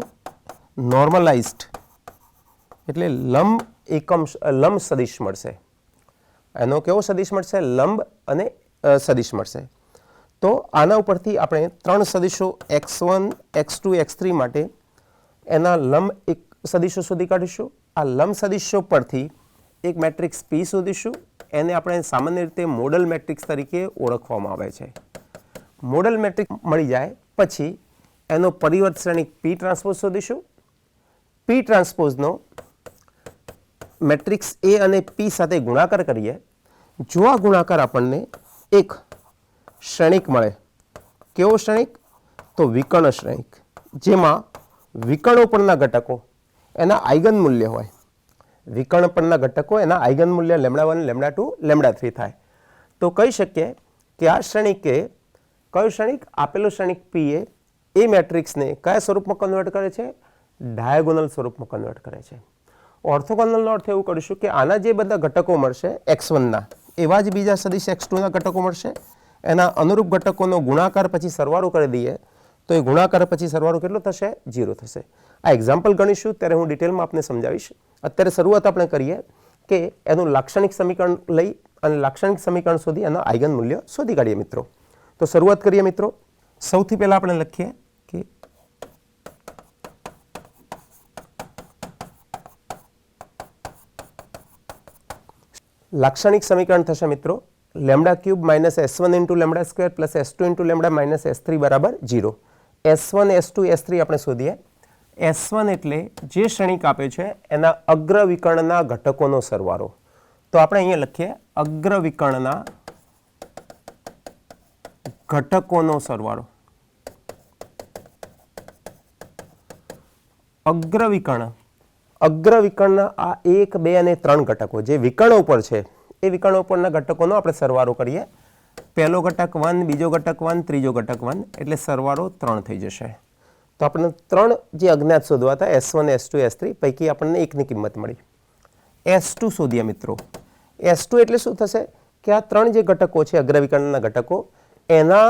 નોર્મલાઇઝ્ડ એટલે લંબ એકમ લંબ સદિશ મળશે. એનો કેવો સદિશ મળશે? લંબ અને સદિશ મળશે. તો આના ઉપરથી આપણે 3 સદિશો x1, x2, x3 માટે એના લંબ એક સદિશો શોધી કાઢીશું. આ લંબ સદિશો પરથી એક મેટ્રિક્સ P શોધીશું. એને આપણે સામાન્ય રીતે મોડલ મેટ્રિક્સ તરીકે ઓળખવામાં આવે છે. મોડલ મેટ્રિક્સ મળી જાય પછી એનો પરિવર્ત શ્રેણિક P ટ્રાન્સપોઝ શોધીશું. P ટ્રાન્સપોઝનો મેટ્રિક્સ A અને P સાથે ગુણાકાર કરીએ. જો આ ગુણાકાર આપણને એક શ્રેણિક મળે, કેવો શ્રેણિક? તો વિકર્ણ શ્રેણિક, જેમાં વિકર્ણો પરના ઘટકો એના આઇગન મૂલ્ય હોય. વિકર્ણ પરના ઘટકો એના આઇગન મૂલ્ય λ1, λ2, λ3 થાય. તો કહી શકીએ કે આ શ્રેણિકે કયું શ્રેણિક? આપેલું શ્રેણિક P એ મેટ્રિક્સને કયા સ્વરૂપમાં કન્વર્ટ કરે છે? ડાયાગોનલ સ્વરૂપમાં કન્વર્ટ કરે છે. ઓર્થોગોનલનો અર્થ એવું કરીશું કે આના જે બધા ઘટકો મળશે x1ના, એવા જ બીજા સદિશ x2ના ઘટકો મળશે. એના અનુરૂપ ઘટકોનો ગુણાકાર પછી સરવાળો કરી દઈએ તો એ ગુણાકાર પછી સરવાળો કેટલો થશે? 0 થશે. આ એક્ઝામ્પલ ગણીશું ત્યારે હું ડિટેલમાં આપને સમજાવીશ. અત્યારે શરૂઆત આપણે કરીએ કે એનું લાક્ષણિક સમીકરણ લઈ અને લાક્ષણિક સમીકરણ શોધી એના આઇગન મૂલ્ય શોધી કાઢીએ મિત્રો. તો શરૂઆત કરીએ મિત્રો. સૌથી પહેલા આપણે લખીએ કે લાક્ષણિક સમીકરણ થશે મિત્રો λ³ - s1 × λ² + s2 × λ - s3 બરાબર 0. s1, s2, s3 આપણે શોધીએ. s1 એટલે જે શ્રેણિક આપે છે એના અગ્ર વિકર્ણના ઘટકોનો સરવાળો. તો આપણે અહીંયા લખીએ અગ્ર વિકર્ણના ઘટકોનો સરવાળો. અગ્ર વિકર્ણના આ 1, 2 અને 3 ઘટકો જે વિકર્ણો ઉપર છે એ વિકર્ણો ઉપરના ઘટકોનો આપણે સરવાળો કરીએ. પહેલો ઘટક 1, બીજો ઘટક 1, ત્રીજો ઘટક 1 એટલે સરવાળો 3 થઈ જશે. તો આપણને 3 જે અજ્ઞાત શોધવા હતા s1, s2, s3 પૈકી આપણને એકની કિંમત મળી. s2 શોધીએ મિત્રો. s2 એટલે શું થશે કે આ 3 જે ઘટકો છે અગ્ર વિકર્ણના ઘટકો એના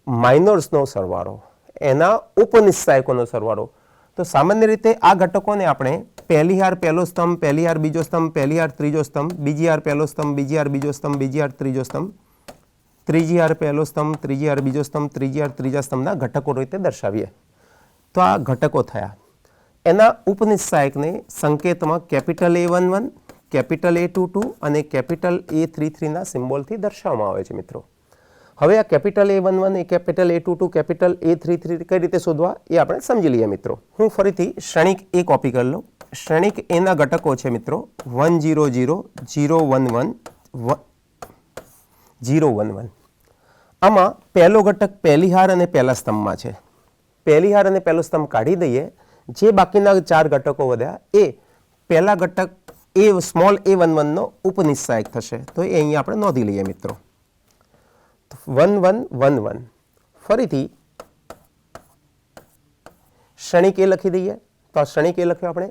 માઇનોર્સનો સરવાળો, એના ઉપનિશ્ચાયકોનો સરવાળો. તો સામાન્ય રીતે આ ઘટકોને આપણે પહેલી હાર પહેલો સ્તંભ, પહેલી હાર બીજો સ્તંભ, પહેલી હાર ત્રીજો સ્તંભ, બીજી હાર પહેલો સ્તંભ, બીજી હાર બીજો સ્તંભ, બીજી હાર ત્રીજો સ્તંભ, ત્રીજી હાર પહેલો સ્તંભ, ત્રીજી હાર બીજો સ્તંભ, ત્રીજી હાર ત્રીજા સ્તંભના ઘટકો રીતે દર્શાવીએ. તો આ ઘટકો થયા. એના ઉપનિશ્ચાયકને સંકેતમાં કેપિટલ A11, કેપિટલ A22 અને કેપિટલ A33ના સિમ્બોલથી દર્શાવવામાં આવે છે મિત્રો. હવે આ કેપિટલ A11, એ કેપિટલ A22, કેપિટલ A33 કઈ રીતે શોધવા એ આપણે સમજી લઈએ મિત્રો. હું ફરીથી શ્રેણિક A કોપી કરી લઉં. શ્રેણિક એના ઘટકો છે મિત્રો 1, 0, 0, 0, 1, 1, 0, 1, 1. આમાં પહેલો ઘટક પહેલી હાર અને પહેલા સ્તંભમાં છે. પહેલી હાર અને પહેલો સ્તંભ કાઢી દઈએ. જે બાકીના 4 ઘટકો વધ્યા એ પહેલા ઘટક સ્મોલ a11 નો ઉપનિશ્ચાયક થશે. તો એ અહીંયા આપણે નોંધી લઈએ મિત્રો. 1, 1, 1, 1. ફરીથી શ્રેણિક એ લખી દઈએ. તો આ શ્રેણિક એ લખ્યો આપણે.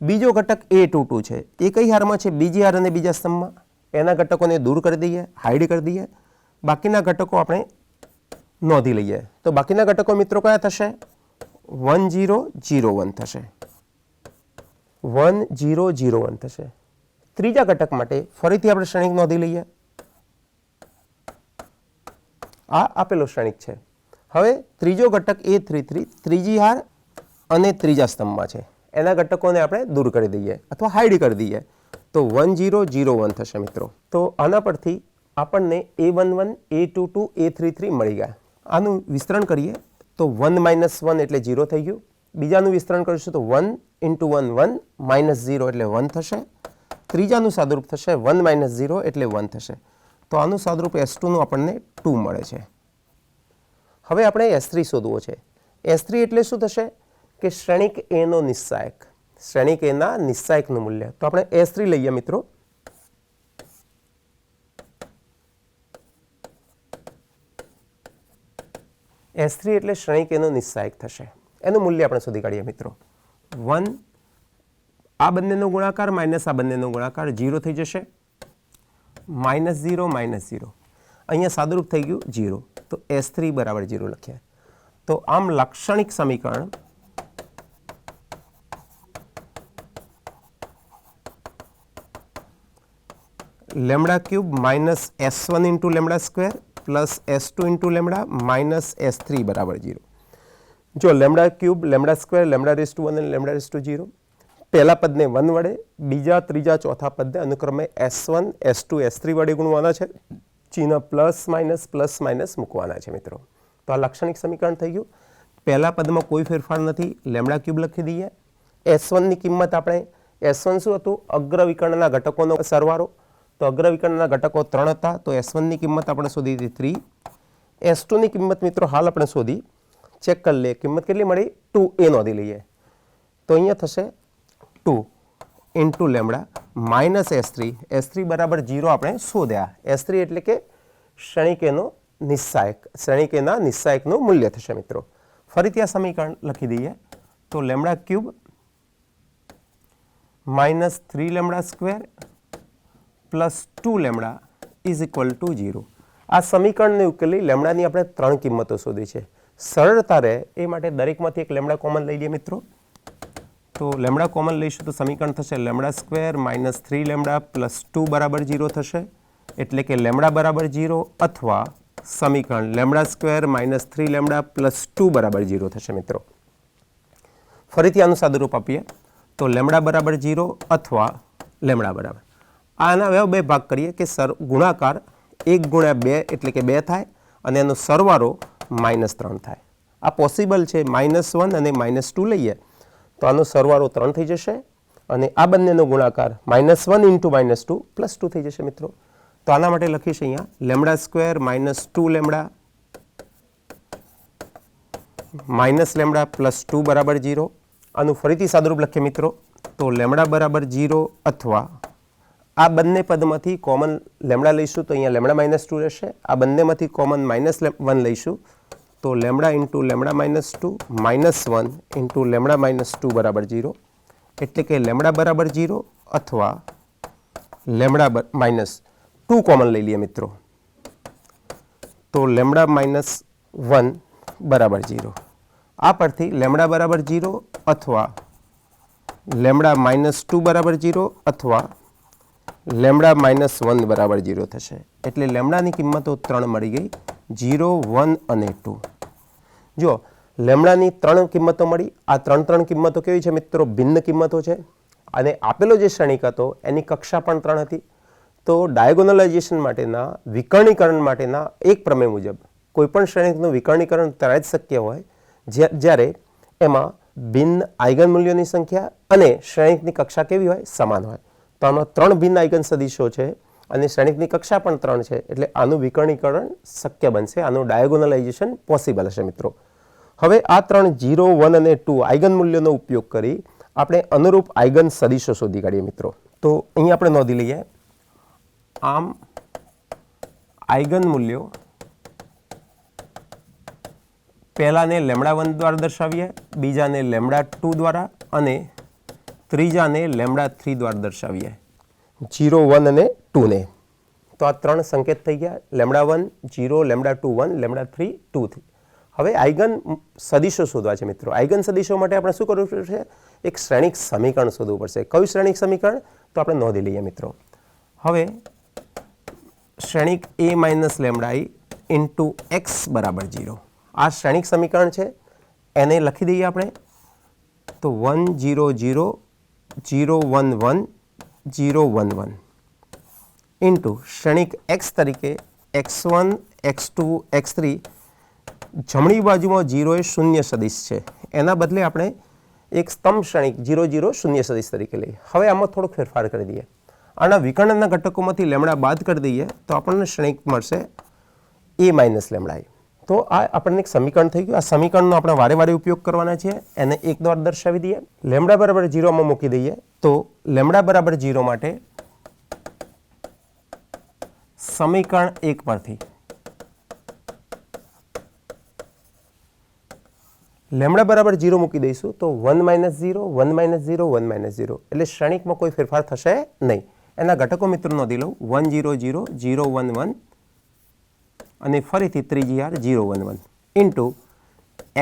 બીજો ઘટક A22 છે. એ કઈ હારમાં છે? બીજી હાર અને બીજા સ્તંભમાં. એના ઘટકોને દૂર કરી દઈએ, હાઈડ કરી દઈએ. બાકીના ઘટકો આપણે નોંધી લઈએ. તો બાકીના ઘટકો મિત્રો કયા થશે? 1, 0, 0, 1 થશે. 1, 0, 0, 1 થશે. ત્રીજા ઘટક માટે ફરીથી આપણે શ્રેણિક નોંધી લઈએ. આ આપેલો શ્રેણિક છે. હવે ત્રીજો ઘટક A33 ત્રીજી હાર અને ત્રીજા સ્તંભમાં છે. એના ઘટકોને આપણે દૂર કરી દઈએ અથવા હાઈડ કરી દઈએ. તો 1, 0, 0, 1 થશે મિત્રો. તો આના પરથી આપણને A11, A22, A33 મળી ગયા. આનું વિસ્તરણ કરીએ તો 1 - 1 એટલે 0 થઈ ગયું. બીજાનું વિસ્તરણ કરીશું તો 1 × 1, 1 -0 એટલે 1 થશે. ત્રીજાનું સાદુરૂપ થશે 1 - 0 એટલે 1 થશે. તો આનું સાદુરૂપ S2 નું આપણને 2 મળે છે. હવે આપણે S3 શોધવો છે. S3 એટલે શું થશે કે શ્રેણિક A નો નિશ્ચાયક, શ્રેણિક A ના નિશ્ચાયકનું મૂલ્ય. તો આપણે S3 લઈએ મિત્રો. S3 એટલે શ્રેણિક A નો નિશ્ચાયક થશે. એનું મૂલ્ય આપણે શોધી કાઢીએ મિત્રો. 1 આ બંનેનો ગુણાકાર માઇનસ આ બંનેનો ગુણાકાર 0 થઈ જશે. -0, -0 અહીંયા સાદુરૂપ થઈ ગયું 0. તો S3 બરાબર 0 લખ્યા. તો આમ લાક્ષણિક સમીકરણ lambda cube minus S1 into lambda square plus S2 into lambda minus S3 બરાબર 0. જો lambda cube lambda square lambda raise to 1 અને લેમડા રેઝ ટુ 0 પહેલા પદને 1 વડે બીજા ત્રીજા ચોથા પદને અનુક્રમે S1 S2 S3 વડે ગુણવાના છે. ચિહ્ન પ્લસ માઇનસ મૂકવાના છે મિત્રો. તો આ લાક્ષણિક સમીકરણ થઈ ગયું. પહેલા પદમાં કોઈ ફેરફાર નથી, લેમડા ક્યુબ લખી દઈએ. S1 ની કિંમત આપણે S1 શું હતું? અગ્રવિકર્ણના ઘટકોનો સરવાળો. તો અગ્રવિકર્ણના ઘટકો 3 હતા, તો S1 ની કિંમત આપણે શોધી હતી 3. S2 ની કિંમત મિત્રો હાલ આપણે શોધી, ચેક કરી લઈએ કિંમત કેટલી મળી 2 એ નોંધી લઈએ. તો અહીંયા થશે 2 ઇન્ટુ લેમડા માઇનસ S3 બરાબર 0 આપણે શોધ્યા. S3 એટલે કે શ્રેણિકેનો નિસ્સાયક, શ્રેણિકેના નિસ્સાયકનું મૂલ્ય થશે મિત્રો. ફરીથી આ સમીકરણ લખી દઈએ. તો lambda cube minus 3 lambda square plus 2 lambda is equal two 0. આ સમીકરણને ઉકેલી લેમડાની આપણે 3 કિંમતો શોધી છે. સરળતા રહે એ માટે દરેકમાંથી એક લેમડા કોમન લઈ લઈએ મિત્રો. તો લેમડા કોમન લઈશું તો સમીકરણ થશે lambda square minus 3 lambda plus 2 બરાબર 0 થશે. એટલે કે લેમડા બરાબર 0 અથવા સમીકરણ lambda square minus 3 lambda plus 2 બરાબર 0 થશે મિત્રો. ફરીથી આનું સાદુરૂપ આપીએ તો લેમડા બરાબર 0 અથવા લેમડા બરાબર, આના હવે બે ભાગ કરીએ કે ગુણાકાર 1 ગુણ્યા 2 એટલે કે 2 થાય અને એનો સરવાળો -3 થાય. આ પોસિબલ છે. -1 અને -2 લઈએ તો આનો સરવાળો 3 થઈ જશે અને આ બંનેનો ગુણાકાર -1 ઇન્ટુ -2 પ્લસ 2 થઈ જશે મિત્રો. તો આના માટે લખીશ અહીંયા lambda square -2 lambda minus lambda plus 2 બરાબર 0. આનું ફરીથી સાદુરૂપ લખીએ મિત્રો તો લેમડા બરાબર 0 અથવા આ બંને પદમાંથી કોમન લેમડા લઈશું તો અહીંયા લેમડા -2 રહેશે. આ બંનેમાંથી કોમન -1 લઈશું તો lambda into lambda -2 -1 into lambda -2 બરાબર 0. એટલે કે લેમડા બરાબર 0 અથવા લેમડા -2 કોમન લઈ લઈએ મિત્રો તો લેમડા -1 બરાબર 0. આ પરથી લેમડા બરાબર 0 અથવા લેમડા -2 બરાબર 0 અથવા લેમડા -1 બરાબર 0 થશે. એટલે લેમડાની કિંમતો 3 મળી ગઈ, 0, 1 અને 2. જો લેમડાની 3 કિંમતો મળી. આ 3 કિંમતો કેવી છે મિત્રો? ભિન્ન કિંમતો છે. અને આપેલો જે શ્રેણિક હતો એની કક્ષા પણ 3 હતી. તો ડાયગોનલાઇઝેશન માટેના વિકર્ણીકરણ માટેના એક પ્રમેય મુજબ કોઈપણ શ્રેણિકનું વિકર્ણીકરણ ત્યારે જ શક્ય હોય જ્યારે એમાં ભિન્ન આઇગન મૂલ્યોની સંખ્યા અને શ્રેણિકની કક્ષા કેવી હોય? સમાન હોય. તો આમાં 3 ભિન્ન આઇગન સદિશો છે અને શ્રેણિકની કક્ષા પણ 3 છે. એટલે આનું વિકર્ણીકરણ શક્ય બનશે, આનું ડાયગોનલાઇઝેશન પોસિબલ હશે મિત્રો. હવે આ 3 0, 1 અને 2 આઇગન મૂલ્યોનો ઉપયોગ કરી આપણે અનુરૂપ આઇગન સદિશો શોધી કાઢીએ મિત્રો. તો અહીં આપણે નોંધી લઈએ આમ આઇગન મૂલ્યો પહેલાને લેમડા 1 દ્વારા દર્શાવીએ, બીજાને લેમડા 2 દ્વારા અને ત્રીજાને લેમડા 3 દ્વારા દર્શાવીએ. 0, 1 અને 2 ને. તો આ 3 સંકેત થઈ ગયા. Lambda 1 0, lambda 2 1, lambda 3 2. હવે આઇગન સદિશો શોધવા છે મિત્રો. આઇગન સદિશો માટે આપણે શું કરવું પડશે? એક શ્રેણિક સમીકરણ શોધવું પડશે. કયું શ્રેણિક સમીકરણ? તો આપણે નોંધી લઈએ મિત્રો. હવે શ્રેણિક a minus lambda i into x બરાબર 0. આ શ્રેણિક સમીકરણ છે, એને લખી દઈએ આપણે. તો 1 0 0 0 1 1 0 1 1 ઇન્ટુ શ્રેણિક x તરીકે x1 x2 x3. જમણી બાજુમાં 0 એ શૂન્ય સદિશ છે, એના બદલે આપણે એક સ્તંભ શ્રેણિક 0 0 શૂન્ય સદિશ તરીકે લઈએ. હવે આમાં થોડોક ફેરફાર કરી દઈએ. આના વિકર્ણના ઘટકોમાંથી લેમડા બાદ કરી દઈએ તો આપણને શ્રેણિક મળશે a માઇનસ લેમડા i. તો આ આપણને એક સમીકરણ થઈ ગયું. આ સમીકરણનો આપણે વારે વારે ઉપયોગ કરવાના છે. એને એક દ્વારા દર્શાવી દઈએ. લેમડા બરાબર 0 માં મૂકી દઈએ. તો લેમડા બરાબર 0 માટે સમીકરણ 1 પરથી લેમડા બરાબર 0 મૂકી દઈશું તો 1 - 0 1 - 0 1 - 0 એટલે શ્રેણિકમાં કોઈ ફેરફાર થશે નહીં. એના ઘટકો મિત્રો નોંધી લઉં 1 0 0 0 1 1 અને ફરીથી ત્રીજી વાર 0 1 1 ઇન્ટુ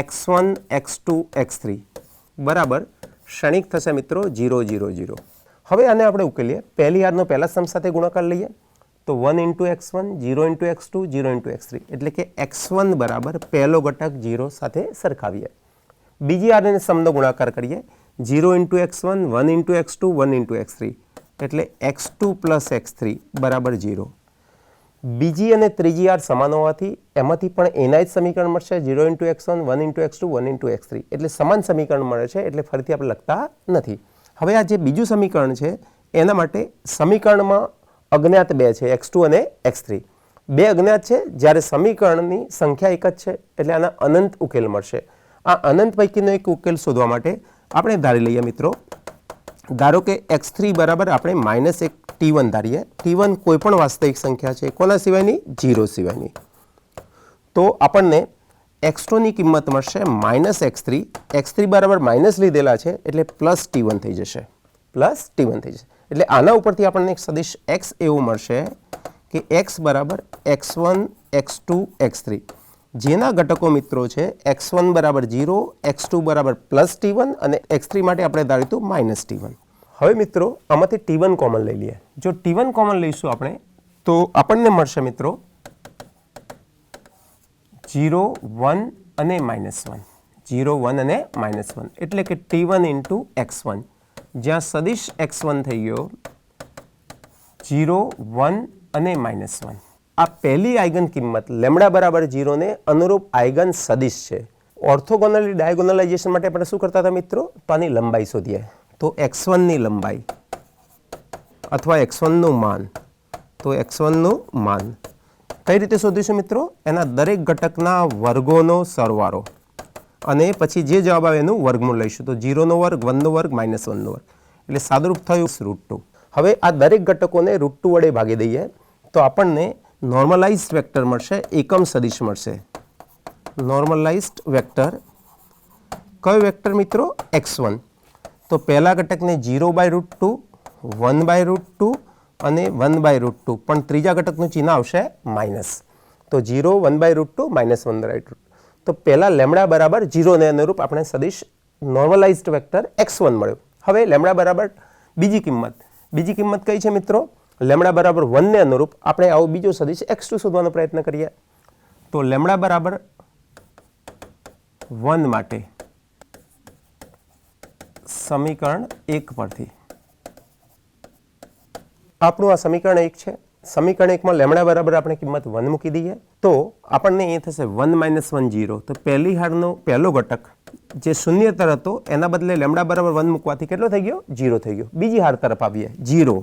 x1 x2 x3 બરાબર શ્રેણિક થશે મિત્રો 0 0 0. હવે આને આપણે ઉકેલીએ. પહેલી હારનો પહેલા સ્તંભ સાથે ગુણાકાર લઈએ તો 1 × x1, 0 × x2, 0 × x3 એટલે કે x1 બરાબર પહેલો ઘટક 0 સાથે સરખાવીએ. બીજી હારને સ્તંભનો ગુણાકાર કરીએ 0 × x1, 1 × x2, 1 × x3 એટલે x2 + x3 બરાબર 0. બીજી અને ત્રીજી હાર સમાન હોવાથી એમાંથી પણ એના જ સમીકરણ મળશે 0 × x1, 1 × x2, 1 × x3 એટલે સમાન સમીકરણ મળે છે એટલે ફરીથી આપણે લખતા નથી. હવે આ જે બીજું સમીકરણ છે એના માટે સમીકરણમાં અજ્ઞાત બે છે x2 અને x3. બે અજ્ઞાત છે જ્યારે સમીકરણની સંખ્યા એક જ છે એટલે આના અનંત ઉકેલ મળશે. આ અનંત પૈકીનો એક ઉકેલ શોધવા માટે આપણે ધારી લઈએ મિત્રો. ધારો કે x3 બરાબર આપણે -1 t1 ધારીએ. t1 કોઈ પણ વાસ્તવિક સંખ્યા છે કોના સિવાયની? 0 સિવાયની. તો આપણને x2 ની કિંમત મળશે -x3. x3 બરાબર માઇનસ લીધેલા છે એટલે +t1 થઈ જશે. +t1 થઈ જશે એટલે આના ઉપરથી આપણને એક સદિશ x એવું મળશે કે x બરાબર x1, x2, x3 જેના ઘટકો મિત્રો છે x1 બરાબર 0, x2 બરાબર +t1 અને x3 માટે આપણે ધારીશું -t1. હવે મિત્રો આમાંથી t1 કોમન લઈ લઈએ. જો t1 કોમન લઈશું આપણે તો આપણને મળશે મિત્રો 0, 1 અને -1. 0, 1 અને -1 એટલે કે t1 × x1 જ્યાં સદિશ x1 થઈ ગયો 0, 1 અને -1. આ પહેલી આઇગન કિંમત લેમ્ડા બરાબર 0 ને અનુરૂપ આઇગન સદિશ છે. ઓર્થોગોનલી ડાયગોનલાઇઝેશન માટે આપણે શું કરતા હતા મિત્રો? તો આની લંબાઈ શોધીએ. તો x1 ની લંબાઈ અથવા x1 નું માન. તો x1 નું માન કઈ રીતે શોધીશું મિત્રો? એના દરેક ઘટકના વર્ગોનો સરવાળો અને પછી જે જવાબ આવે એનું વર્ગમૂળ લઈશું. તો 0 નો વર્ગ, 1 નો વર્ગ, -1 નો વર્ગ એટલે સાદુરૂપ થયું √2. હવે આ દરેક ઘટકોને √2 વડે ભાગી દઈએ તો આપણને નોર્મલાઇઝ્ડ વેક્ટર મળશે, એકમ સદિશ મળશે. નોર્મલાઇઝ્ડ વેક્ટર કયો વેક્ટર મિત્રો? x1. તો પહેલા ઘટકને 0/√2, 1/√2 અને 1/√2 પણ ત્રીજા ઘટકનું ચિહ્ન આવશે માઇનસ. તો 0, 1/√2, -1/√2. તો પહેલા લેમ્ડા બરાબર 0 ને અનુરૂપ આપણે સદિશ નોર્મલાઇઝ્ડ વેક્ટર x1 મળ્યો. હવે લેમ્ડા બરાબર બીજી કિંમત કઈ છે મિત્રો? લેમ્ડા બરાબર 1 ને અનુરૂપ આપણે આવો બીજો સદિશ x2 શોધવાનો પ્રયત્ન કરીએ. તો લેમ્ડા બરાબર 1 માટે સમીકરણ 1 પરથી આપણું આ સમીકરણ 1 છે. સમીકરણ 1 માં લેમ્ડા બરાબર આપણે કિંમત 1 મૂકી દઈએ તો આપણને એ થશે 1 - 1 0. તો પહેલી હારનો પહેલો ઘટક જે શૂન્યતર હતો એના બદલે લેમ્ડા બરાબર 1 મૂકવાથી કેટલો થઈ ગયો? 0 થઈ ગયો. બીજી હાર તરફ આવીએ 0,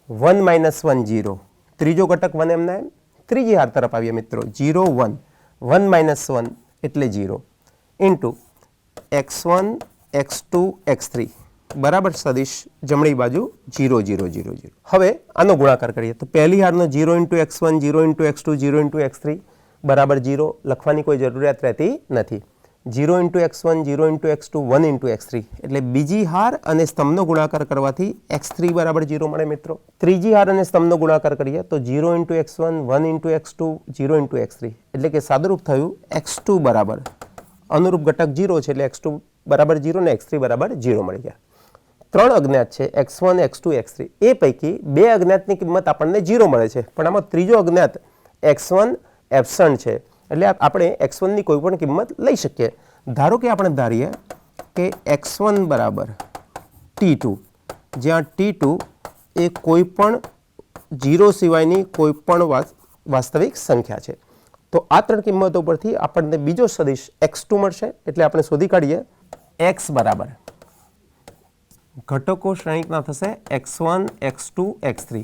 1 - 1 0. ત્રીજો ઘટક 1 એમના એમ. ત્રીજી હાર તરફ આવીએ મિત્રો 0, 1, 1 - 1 એટલે 0 ઇન્ટુ x1, x2, x3 બરાબર સદિશ જમણી બાજુ 0, 0, 0, 0. હવે આનો ગુણાકાર કરીએ તો પહેલી હારનો 0 × x1, 0 × x2, 0 × x3 બરાબર 0 લખવાની કોઈ જરૂરિયાત રહેતી નથી. 0 × x1, 0 × x2, 1 × x3 એટલે બીજી હાર અને સ્તંભનો ગુણાકાર કરવાથી x3 બરાબર 0 મળે મિત્રો. ત્રીજી હાર અને સ્તંભનો ગુણાકાર કરીએ તો 0 × x1, 1 × x2, 0 × x3 એટલે કે સાદુરૂપ થયું x2 બરાબર અનુરૂપ ઘટક 0 છે એટલે x2 બરાબર 0 ને x3 બરાબર 0 મળી ગયા. ત્રણ અજ્ઞાત છે x1, x2, x3. એ પૈકી બે અજ્ઞાતની કિંમત આપણને 0 મળે છે પણ આમાં ત્રીજો અજ્ઞાત x1 એબ્સન્ટ છે એટલે આપણે x1 ની કોઈ પણ કિંમત લઈ શકીએ. ધારો કે આપણે ધારીએ કે x1 બરાબર t2 જ્યાં t2 એ કોઈ પણ 0 સિવાયની કોઈ પણ વાસ્તવિક સંખ્યા છે. તો આ ત્રણ કિંમતો પરથી આપણને બીજો સદિશ x2 મળશે એટલે આપણે શોધી કાઢીએ x બરાબર ઘટકો શ્રેણિકના થશે x1, x2, x3.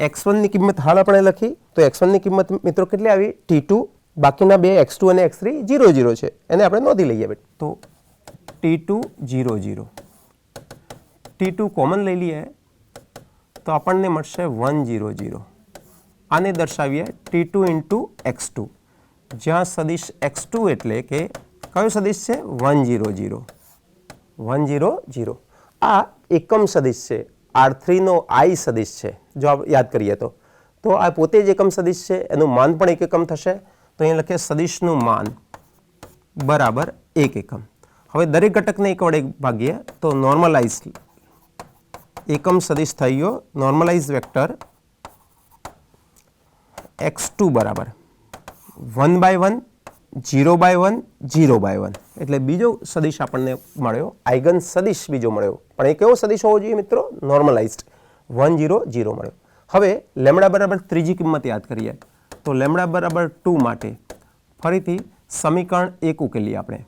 x1 ની કિંમત હાલ આપણે લખી તો x1 ની કિંમત મિત્રો કેટલી આવી? t2. બાકીના બે x2 અને x3 0, 0 છે એને આપણે નોંધી લઈએ. તો t2 0, 0. t2 કોમન લઈ લઈએ તો આપણને મળશે 1, 0, 0. આને દર્શાવીએ t2 × x2 જ્યાં સદિશ x2 એટલે કે કયો સદિશ છે? 1, 0, 0. 1, 0, 0. આ એકમ સદિશ છે. R3 નો I સદિશ છે. જો યાદ કરીએ તો આ પોતે જ એકમ સદિશ છે એનું માન પણ એક એકમ થશે. તો અહીંયા લખીએ સદિશનું માન બરાબર 1 એકમ. હવે દરેક ઘટકને 1 વડે ભાગીએ તો નોર્મલાઇઝ્ડ એકમ સદિશ થઈ ગયો નોર્મલાઇઝ વેક્ટર x2 બરાબર 1/1 0/1 0/1 એટલે બીજો સદિશ આપણને મળ્યો, આઇગન સદિશ બીજો મળ્યો. પણ એ કેવો સદિશ હોવો જોઈએ મિત્રો? નોર્મલાઇઝ્ડ 1 0 0 મળ્યો. હવે લેમડા બરાબર ત્રીજી કિંમત યાદ કરીએ તો લેમડા બરાબર 2 માટે ફરીથી સમીકરણ 1 ઉકેલીએ આપણે.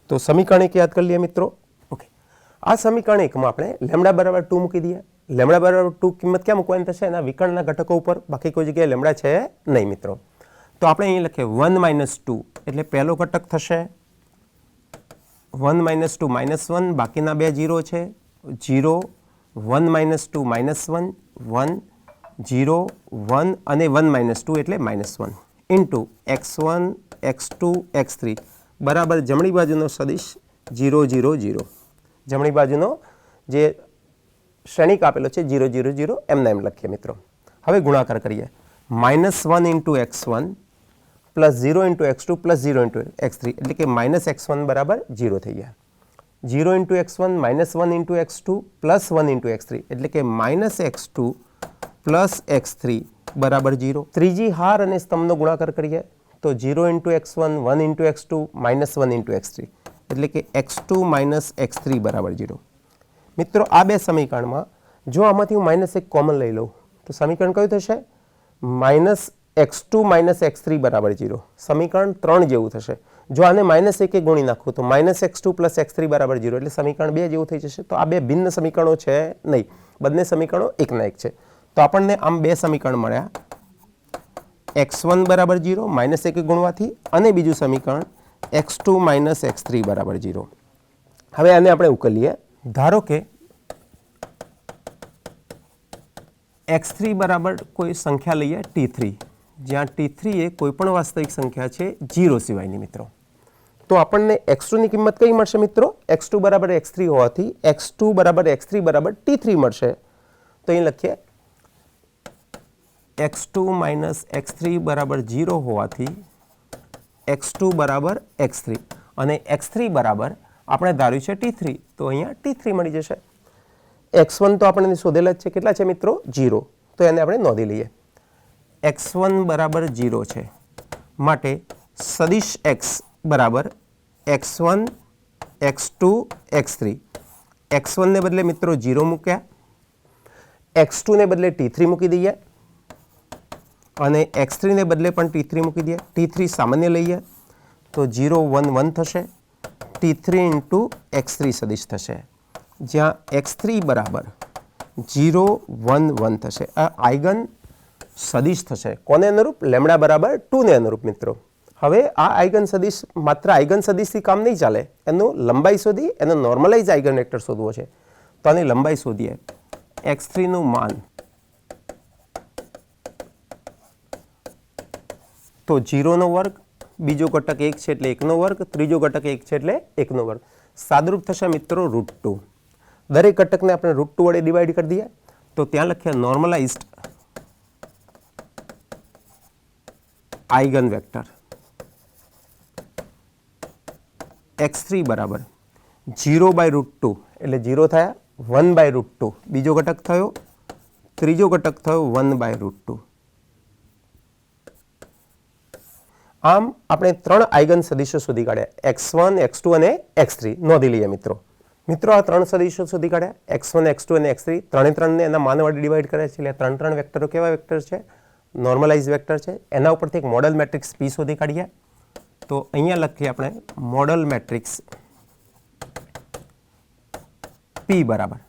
તો સમીકરણ 1 યાદ કરી લઈએ મિત્રો. ઓકે, આ સમીકરણ 1 માં આપણે લેમડા બરાબર 2 મૂકી દઈએ. લેમડા બરાબર 2 કિંમત ક્યાં મૂકવાની થશે? એના વિકર્ણના ઘટકો ઉપર, બાકી કોઈ જગ્યાએ લેમડા છે નહીં મિત્રો. તો આપણે અહીં લખીએ 1 - 2 એટલે પહેલો ઘટક થશે 1 - 2 -1, બાકીના બે 0 છે 0 1 - 2 -1 1 0 1 અને 1 - 2 એટલે -1 ઇન્ટુ x1 x2 x3 બરાબર જમણી બાજુનો સદિશ 0 0 0. જમણી બાજુનો જે શ્રેણિક આપેલો છે 0 0 0 એમના એમ લખીએ મિત્રો. હવે ગુણાકાર કરીએ. -1 into x1 plus 0 into x2 plus 0 into x3 એટલે કે -x1 બરાબર 0 થઈ ગયા. 0 into x1 -1 into x2 plus 1 into x3 એટલે કે -x2 પ્લસ x3 બરાબર 0. ત્રીજી હાર અને સ્તંભનો ગુણાકાર કરીએ તો 0 into x1 1 into x2 -1 into x3 એટલે કે x2 માઇનસ x3 બરાબર 0. મિત્રો આ બે સમીકરણમાં જો આમાંથી હું -1 કોમન લઈ લઉં તો સમીકરણ કયું થશે? -x2 માઇનસ x3 બરાબર 0. સમીકરણ 3 જેવું થશે. જો આને -1 ગુણી નાખું તો -x2 પ્લસ x3 બરાબર 0 એટલે સમીકરણ 2 જેવું થઈ જશે. તો આ બે ભિન્ન સમીકરણો છે નહીં, બંને સમીકરણો એકના એક છે. તો આપણને આમ બે સમીકરણ મળ્યા, x1 બરાબર 0 -1 ગુણવાથી, અને બીજું સમીકરણ x2 માઇનસ x3 બરાબર 0. હવે આને આપણે ઉકેલીએ. ધારો કે x3 બરાબર કોઈ સંખ્યા લઈએ t3, જ્યાં t3 એ કોઈ પણ વાસ્તવિક સંખ્યા છે 0 સિવાયની મિત્રો. તો આપણને x2 ની કિંમત કઈ મળશે મિત્રો? x2 બરાબર x3 હોવાથી x2 બરાબર x3 બરાબર t3 મળશે. તો અહીં લખીએ x2 માઇનસ x3 બરાબર 0 હોવાથી x2 બરાબર x3 અને x3 બરાબર આપણે ધાર્યું છે t3, તો અહીંયા t3 મળી જશે. x1 તો આપણે શોધેલા જ છે, કેટલા છે મિત્રો? 0. તો એને આપણે નોંધી લઈએ. x1 બરાબર 0 છે માટે સદિશ x બરાબર x1 x2 x3. x1 ને બદલે મિત્રો 0 મૂક્યા, x2 ને બદલે t3 મૂકી દઈએ અને x3 ને બદલે પણ t3 મૂકી દઈએ. t3 સામાન્ય લઈએ તો 0 1 1 થશે. t3 ઇન્ટુ x3 સદિશ થશે, જ્યાં x3 બરાબર 0 1 1 થશે. આ આઇગન સદિશ થશે. કોને અનુરૂપ? લેમડા બરાબર 2 ને અનુરૂપ મિત્રો. હવે આ આઇગન સદિશ માત્ર આઇગન સદિશથી કામ નહીં ચાલે, એનું લંબાઈ શોધી એનો નોર્મલાઇઝ આઇગન વેક્ટર શોધવો છે. તો આની લંબાઈ શોધીએ. x3 નું માન તો 0 નો વર્ગ, બીજો ઘટક 1 છે એટલે 1 નો વર્ગ, ત્રીજો ઘટક 1 છે એટલે 1 નો વર્ગ. સાદરૂપ થશે મિત્રો √2. દરેક ઘટકને આપણે √2 વડે ડિવાઈડ કરી દઈએ તો ત્યાં લખીએ નોર્મલાઇઝ્ડ આઇગન વેક્ટર x3 બરાબર 0/√2 એટલે 0 થયા, 1/√2 બીજો ઘટક થયો, ત્રીજો ઘટક થયો 1/√2. આમ આપણે 3 આઇગન સદિશો શોધી કાઢ્યા, x1 x2 અને x3. નોંધી લઈએ મિત્રો. આ 3 સદિશો શોધી કાઢ્યા, x1 x2 અને x3. ત્રણે ત્રણને એના માન વડે ડિવાઈડ કર્યા છે એટલે 3 વેક્ટરો કેવા વેક્ટર છે? નોર્મલાઇઝ વેક્ટર છે. એના ઉપરથી એક મોડલ મેટ્રિક્સ P શોધી કાઢીએ. તો અહીંયા લખીએ આપણે મોડલ મેટ્રિક્સ P બરાબર.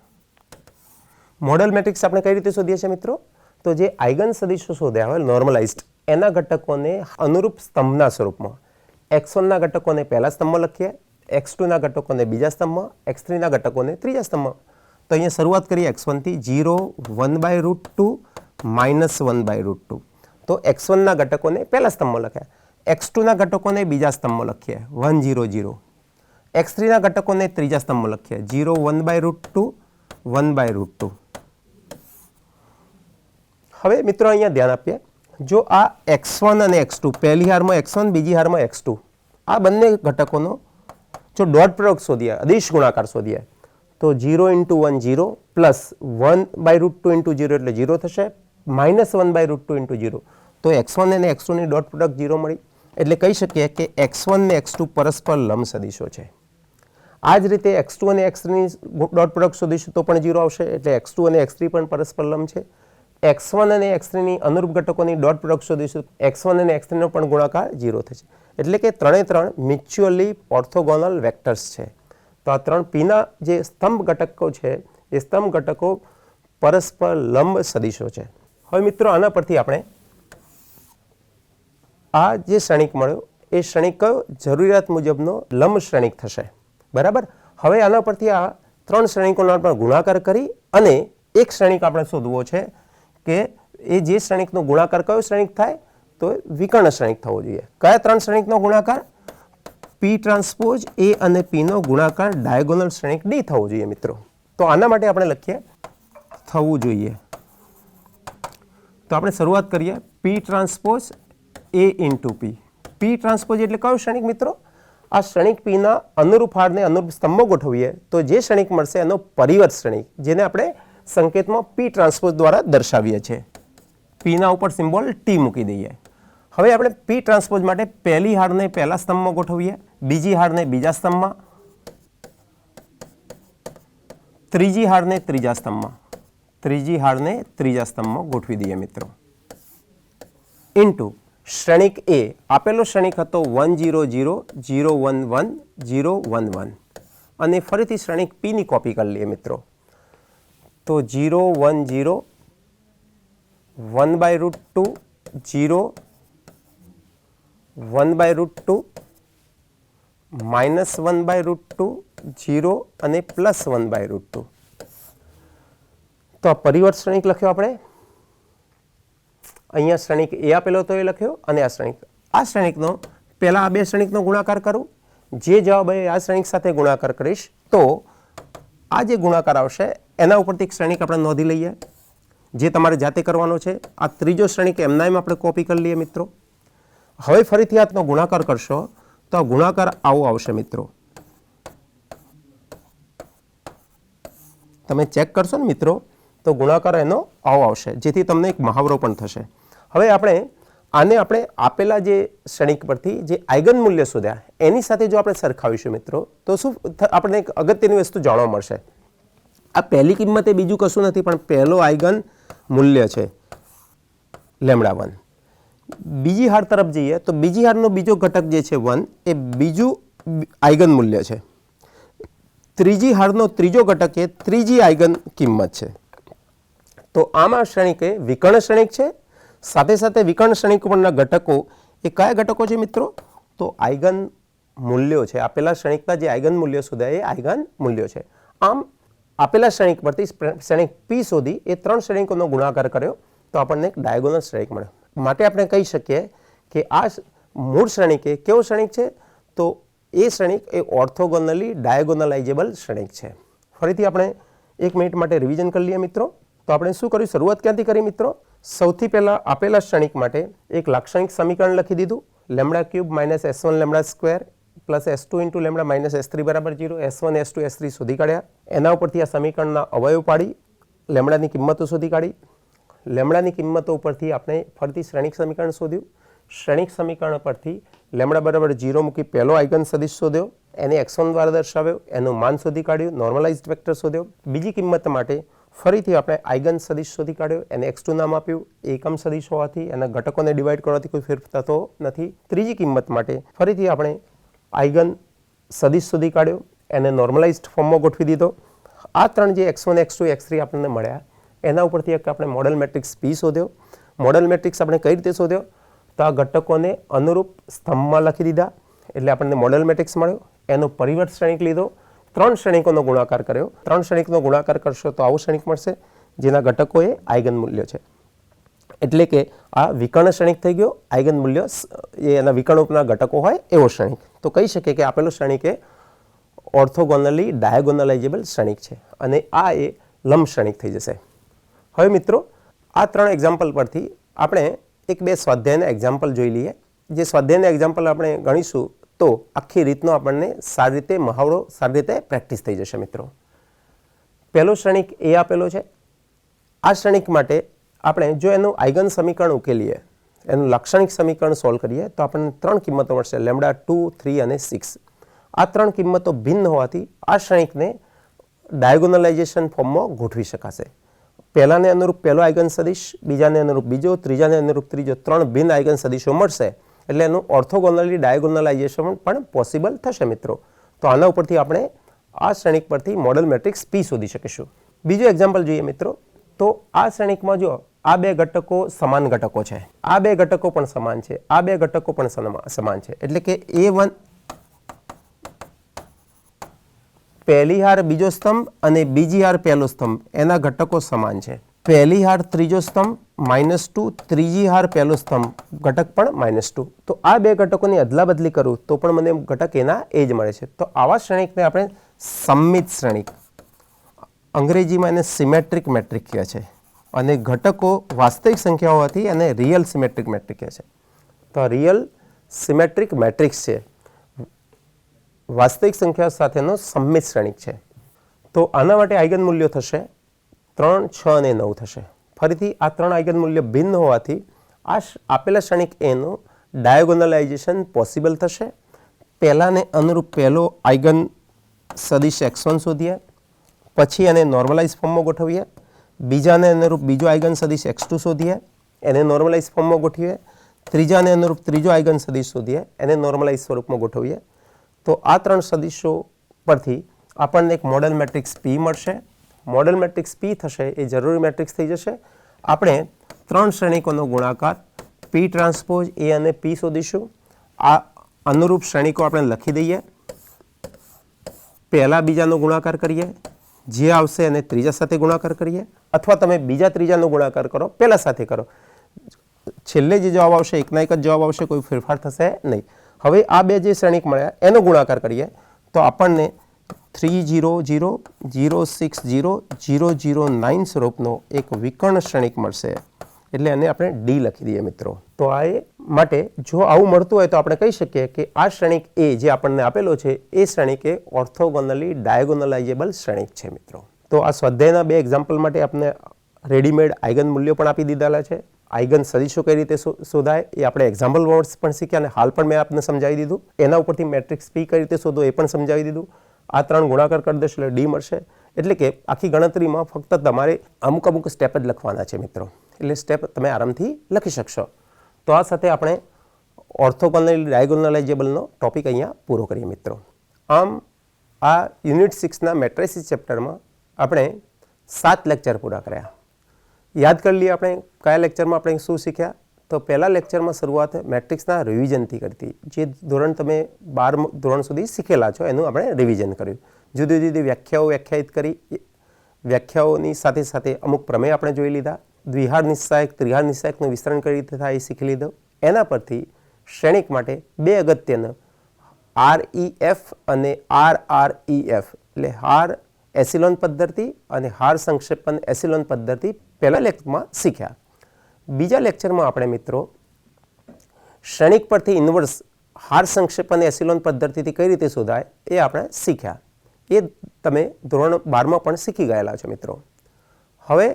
મોડલ મેટ્રિક્સ આપણે કઈ રીતે શોધીએ છીએ મિત્રો? તો જે આઇગન સદિશો શોધ્યા હોય નોર્મલાઇઝ્ડ, એના ઘટકોને અનુરૂપ સ્તંભના સ્વરૂપમાં x1 ના ઘટકોને પહેલા સ્તંભમાં લખીએ, x2 ના ઘટકોને બીજા સ્તંભમાં, x3 ના ઘટકોને ત્રીજા સ્તંભમાં. તો અહીંયા શરૂઆત કરીએ x1 થી 0 1/√2 -1/√2. તો x1 ના ઘટકોને પહેલા સ્તંભમાં લખ્યા, x2 ના ઘટકોને બીજા સ્તંભમાં લખીએ 1 0 0, x3 ના ઘટકોને ત્રીજા સ્તંભમાં લખીએ 0 1/√2 1/√2. હવે મિત્રો અહીંયા ધ્યાન આપીએ, જો આ x1 અને x2 પહેલી હારમાં x1 બીજી હારમાં x2 આ બંને ઘટકોનો જો ડોટ પ્રોડક્ટ શોધીએ, અદિશ ગુણાકાર શોધીએ તો 0 × 1 0 પ્લસ 1/√2 × 0 એટલે 0 થશે, માઇનસ 1/√2 × 0 તો x1 અને x2 ની ડોટ પ્રોડક્ટ 0 મળી. એટલે કહી શકીએ કે x1 ને x2 પરસ્પર લંબ સદિશો છે. આ જ રીતે x2 અને x3 ની ડોટ પ્રોડક્ટ શોધીશું તો પણ 0 આવશે. એટલે x2 અને x3 પણ પરસ્પર લંબ છે. x1 અને x3 ની અનુરૂપ ઘટકોની ડોટ પ્રોડક્ટ શોધીશું, x1 અને x3 નો પણ ગુણાકાર 0 થશે. એટલે કે ત્રણે ત્રણ મ્યુચ્યુઅલી ઓર્થોગોનલ વેક્ટર્સ છે. તો આ ત્રણ પીના જે સ્તંભ ઘટકો છે એ સ્તંભ ઘટકો પરસ્પર લંબ સદિશો છે. હવે મિત્રો આના પરથી આપણે આ જે શ્રેણિક મળ્યો એ શ્રેણિક કયો જરૂરિયાત મુજબનો લંબ શ્રેણિક થશે. બરાબર. હવે આના પરથી આ ત્રણ શ્રેણિકોના પણ ગુણાકાર કરી અને એક શ્રેણિક આપણે શોધવો છે કે એ જે શ્રેણિકનો ગુણાકાર કયો શ્રેણિક થાય તો વિકર્ણ શ્રેણિક થવો જોઈએ. કયા ત્રણ શ્રેણિકનો ગુણાકાર? P ટ્રાન્સપોઝ A અને P નો ગુણાકાર ડાયગોનલ શ્રેણિક D થવો જોઈએ મિત્રો. તો આના માટે આપણે લખીએ થવું જોઈએ. તો આપણે શરૂઆત કરીએ P transpose A × P. P transpose એટલે કયો શ્રેણિક મિત્રો? આ શ્રેણિક P ના અનુરૂપ હારને અનુરૂપ સ્તંભો ગોઠવીએ તો જે શ્રેણિક મળશે એનો પરિવર્ત શ્રેણિક, જેને આપણે સંકેતમાં P ટ્રાન્સપોઝ દ્વારા દર્શાવીએ છીએ. P ના ઉપર સિમ્બોલ T મૂકી દઈએ. હવે આપણે P ટ્રાન્સપોઝ માટે પહેલી હારને પહેલા સ્તંભમાં ગોઠવીએ, બીજી હારને બીજા સ્તંભમાં, ત્રીજી હારને ત્રીજા સ્તંભમાં, ત્રીજી હારને ત્રીજા સ્તંભમાં ગોઠવી દઈએ મિત્રો. ઇન્ટુ શ્રેણિક A આપેલો શ્રેણિક હતો 1 0 0 0 1 1 0 1 1 અને ફરીથી શ્રેણિક P ની કોપી કરી લઈએ મિત્રો. તો 0 1 0 1/√2 0 1/√2 માઇનસ 1/√2 0 અને પ્લસ 1/√2. તો આ પરિવર્ત શ્રેણિક લખ્યો આપણે. અહીંયા શ્રેણિક A આપેલો તો એ લખ્યો અને આ શ્રેણિકનો પહેલા આ બે શ્રેણિકનો ગુણાકાર કરું. જે જવાબ આ શ્રેણિક સાથે ગુણાકાર કરીશ તો આ જે ગુણાકાર આવશે એના ઉપરથી એક શ્રેણિક આપણે નોંધી લઈએ, જે તમારે જાતે કરવાનો છે. આ ત્રીજો શ્રેણિક એમના એમ આપણે કોપી કરી લઈએ મિત્રો. હવે ફરીથી આનો ગુણાકાર કરશો તો આ ગુણાકાર આવો આવશે મિત્રો. તમે ચેક કરશો ને મિત્રો તો ગુણાકાર એનો આવો આવશે, જેથી તમને એક મહાવરો પણ થશે. હવે આપણે આપેલા જે શ્રેણિક પરથી જે આઈગન મૂલ્ય શોધ્યા એની સાથે જો આપણે સરખાવીશું મિત્રો તો શું આપણને એક અગત્યની વસ્તુ જાણવા મળશે. આ પહેલી કિંમત એ બીજું કશું નથી પણ પહેલો આઈગન મૂલ્ય છે λ1. બીજી હાર તરફ જઈએ તો બીજી હારનો બીજો ઘટક જે છે 1 એ બીજું આઈગન મૂલ્ય છે. ત્રીજી હારનો ત્રીજો ઘટક એ ત્રીજી આઈગન કિંમત છે. તો આમાં શ્રેણિક એ વિકર્ણ શ્રેણિક છે. સાથે સાથે વિકર્ણ શ્રેણિક પરના ઘટકો એ કયા ઘટકો છે મિત્રો? તો આઈગન મૂલ્યો છે. આપેલા શ્રેણિકના જે આઈગન મૂલ્યો શોધ્યા એ આઈગન મૂલ્યો છે. આમ આપેલા શ્રેણિક પરથી શ્રેણિક P શોધી એ ત્રણ શ્રેણિકોનો ગુણાકાર કર્યો તો આપણને એક ડાયગોનલ શ્રેણિક મળ્યો. માટે આપણે કહી શકીએ કે આ મૂળ શ્રેણિક એ કેવો શ્રેણિક છે? તો એ શ્રેણિક એ ઓર્થોગોનલી ડાયગોનલાઇઝેબલ શ્રેણિક છે. ફરીથી આપણે 1 મિનિટ માટે રિવિઝન કરી લઈએ મિત્રો. તો આપણે શું કર્યું? શરૂઆત ક્યાંથી કરી મિત્રો? સૌથી પહેલા આપેલા શ્રેણિક માટે એક લાક્ષણિક સમીકરણ લખી દીધું, λ³ - s1 λ² plus s2 × λ minus s3 બરાબર 0. s1 s2 s3 શોધી કાઢ્યા. એના ઉપરથી આ સમીકરણના અવયવ પાડી લેમડાની કિંમતો શોધી કાઢી. લેમડાની કિંમતો ઉપરથી આપણે ફરીથી શ્રેણિક સમીકરણ શોધ્યું. શ્રેણિક સમીકરણ પરથી લેમડા બરાબર 0 મૂકી પહેલો આઈગન સદિશ શોધ્યો, એને x1 દ્વારા દર્શાવ્યો, એનું માન શોધી કાઢ્યું, નોર્મલાઇઝ્ડ વેક્ટર શોધ્યો. બીજી કિંમત માટે ફરીથી આપણે આઈગન સદિશ શોધી કાઢ્યો, એને x2 નામ આપ્યું. એકમ સદિશ હોવાથી એના ઘટકોને ડિવાઈડ કરવાથી કોઈ ફેર થતો નથી. ત્રીજી કિંમત માટે ફરીથી આપણે આઈગન સદિશ શોધી કાઢ્યો, એને નોર્મલાઇઝ્ડ ફોર્મમાં ગોઠવી દીધો. આ ત્રણ જે x1 x2 x3 આપણને મળ્યા એના ઉપરથી એક આપણે મોડેલ મેટ્રિક્સ P શોધ્યો. મોડેલ મેટ્રિક્સ આપણે કઈ રીતે શોધ્યો? તો આ ઘટકોને અનુરૂપ સ્તંભમાં લખી દીધા એટલે આપણને મોડેલ મેટ્રિક્સ મળ્યો. એનો પરિવર્ત શ્રેણિક લીધો, ત્રણ શ્રેણિકોનો ગુણાકાર કર્યો. ત્રણ શ્રેણિકનો ગુણાકાર કરશો તો આવું શ્રેણિક મળશે જેના ઘટકો એ આઈગન મૂલ્ય છે. એટલે કે આ વિકર્ણ શ્રેણિક થઈ ગયો. આઈગન મૂલ્ય એ એના વિકર્ણોના ઘટકો હોય એવો શ્રેણિક. તો કહી શકીએ કે આપેલો શ્રેણિક એ ઓર્થોગોનલી ડાયગોનલાઇઝેબલ શ્રેણિક છે અને આ એ લંબ શ્રેણિક થઈ જશે. હવે મિત્રો આ ત્રણ એક્ઝામ્પલ પરથી આપણે એક બે સ્વાધ્યાયના એક્ઝામ્પલ જોઈ લઈએ. જે સ્વાધ્યાયના એક્ઝામ્પલ આપણે ગણીશું તો આખી રીતનો આપણને સારી રીતે મહાવરો સારી રીતે પ્રેક્ટિસ થઈ જશે મિત્રો. પહેલો શ્રેણિક એ આપેલો છે. આ શ્રેણિક માટે આપણે જો એનું આઇગન સમીકરણ ઉકેલીએ, એનું લાક્ષણિક સમીકરણ સોલ્વ કરીએ તો આપણને 3 કિંમતો મળશે, લેમ્ડા 2, 3 અને 6. આ 3 કિંમતો ભિન્ન હોવાથી આ શ્રેણિકને ડાયગોનલાઇઝેશન ફોર્મમાં ગોઠવી શકાશે. પહેલાને અનુરૂપ પહેલો આઇગન સદિશ, બીજાને અનુરૂપ બીજો, ત્રીજાને અનુરૂપ ત્રીજો, 3 ભિન્ન આઇગન સદિશો મળશે. એટલે એનું ઓર્થોગોનલી ડાયગોનલાઇઝેશન પણ પોસિબલ થશે મિત્રો. તો આના ઉપરથી આપણે આ શ્રેણિક પરથી મોડેલ મેટ્રિક્સ P શોધી શકીશું. બીજું એક્ઝામ્પલ જોઈએ મિત્રો. તો આ શ્રેણિકમાં જો આ બે ઘટકો સમાન ઘટકો છે, આ બે ઘટકો પણ સમાન છે, આ બે ઘટકો પણ સમાન છે. એટલે કે A1 પહેલી હાર બીજો સ્તંભ અને બીજી હાર પહેલો સ્તંભ એના ઘટકો સમાન છે. પહેલી હાર ત્રીજો સ્તંભ -2, ત્રીજી હાર પહેલો સ્તંભ ઘટક પણ -2. તો આ બે ઘટકોની અદલાબદલી કરું તો પણ મને ઘટક એના એ જ મળે છે. તો આવા શ્રેણિકને આપણે સમમિત શ્રેણિક, અંગ્રેજીમાં એને સિમેટ્રિક મેટ્રિક કહે છે. અને ઘટકો વાસ્તવિક સંખ્યા હોવાથી એને રિયલ સિમેટ્રિક મેટ્રિક કહે છે. તો રિયલ સિમેટ્રિક મેટ્રિક્સ છે, વાસ્તવિક સંખ્યાઓ સાથેનો સમમિત શ્રેણિક છે. તો આના માટે આઇગન મૂલ્યો થશે 3, 6 અને 9 થશે. ફરીથી આ 3 આઇગન મૂલ્ય ભિન્ન હોવાથી આ આપેલા શ્રેણિક એનું ડાયગોનલાઇઝેશન પોસિબલ થશે. પહેલાને અનુરૂપ પહેલો આઇગન સદિશ x1 શોધીએ, પછી એને નોર્મલાઇઝ ફોર્મમાં ગોઠવીએ. બીજાને અનુરૂપ બીજો આઇગન સદિશ x2 શોધીએ, એને નોર્મલાઇઝ ફોર્મમાં ગોઠવીએ. ત્રીજાને અનુરૂપ ત્રીજો આઇગન સદિશ શોધીએ, એને નોર્મલાઇઝ સ્વરૂપમાં ગોઠવીએ. તો આ 3 સદિશો પરથી આપણને એક મોડેલ મેટ્રિક્સ P મળશે. મોડેલ મેટ્રિક્સ P થશે એ જરૂરી મેટ્રિક્સ થઈ જશે. આપણે 3 શ્રેણિકોનો ગુણાકાર P ટ્રાન્સપોઝ A અને P શોધીશું. આ અનુરૂપ શ્રેણિકો આપણે લખી દઈએ. પહેલા બીજાનો ગુણાકાર કરીએ, જે આવશે એને ત્રીજા સાથે ગુણાકાર કરીએ, અથવા તમે બીજા ત્રીજાનો ગુણાકાર કરો, પહેલા સાથે કરો. છેલ્લે જે જવાબ આવશે એકના એક જ જવાબ આવશે, કોઈ ફેરફાર થશે નહીં. હવે આ બે જે શ્રેણિક મળ્યા એનો ગુણાકાર કરીએ તો આપણને 3 0 0 0 6 0 0 0 9 સ્વરૂપનો એક વિકર્ણ શ્રેણિક મળશે. એટલે એને આપણે D લખી દઈએ મિત્રો. તો આ માટે જો આવું મળતું હોય તો આપણે કહી શકીએ કે આ શ્રેણિક A જે આપણને આપેલો છે એ શ્રેણિક એ ઓર્થોગોનલી ડાયગોનલાઇઝેબલ શ્રેણિક છે મિત્રો. તો આ સ્વાધ્યાયના બે એક્ઝામ્પલ માટે આપણે રેડીમેડ આઇગન મૂલ્યો પણ આપી દીધેલા છે. આઇગન સદિશો કઈ રીતે શોધાય એ આપણે એક્ઝામ્પલ વર્ડ્સ પણ શીખ્યા અને હાલ પણ મેં આપને સમજાવી દીધું. એના ઉપરથી મેટ્રિક્સ P કઈ રીતે શોધો એ પણ સમજાવી દીધું. આ 3 ગુણાકાર કરી દેશો એટલે D મળશે. એટલે કે આખી ગણતરીમાં ફક્ત તમારે અમુક સ્ટેપ જ લખવાના છે મિત્રો. એટલે સ્ટેપ તમે આરામથી લખી શકશો. તો આ સાથે આપણે ઓર્થોગોનલી ડાયગોનલાઇઝેબલનો ટોપિક અહીંયા પૂરો કરીએ મિત્રો. આમ આ યુનિટ 6ના મેટ્રિસીસ ચેપ્ટરમાં આપણે 7 લેક્ચર પૂરા કર્યા. યાદ કરી લઈએ આપણે કયા લેક્ચરમાં આપણે શું શીખ્યા. તો પહેલા લેક્ચરમાં શરૂઆત મેટ્રિક્સના રિવિઝનથી કરી હતી. જે ધોરણ તમે 12 ધોરણ સુધી શીખેલા છો એનું આપણે રિવિઝન કર્યું. જુદી જુદી વ્યાખ્યાઓ વ્યાખ્યાયિત કરી. વ્યાખ્યાઓની સાથે સાથે અમુક પ્રમેય આપણે જોઈ લીધા. દ્વિહાર નિશ્ચાયક, ત્રિહાર નિશ્ચાયકનું વિસ્તરણ કઈ રીતે થાય એ શીખી લીધું. એના પરથી શ્રેણિક માટે બે અગત્યના REF અને RREF એટલે હાર એસિલોન પદ્ધતિ અને હાર સંક્ષેપન એસિલોન પદ્ધતિ પહેલા લેક્ચરમાં શીખ્યા. બીજા લેક્ચરમાં આપણે મિત્રો શ્રેણિક પરથી ઇન્વર્સ હાર સંક્ષેપન એસિલોન પદ્ધતિથી કઈ રીતે શોધાય એ આપણે શીખ્યા. એ તમે ધોરણ 12માં પણ શીખી ગયેલા છો મિત્રો. હવે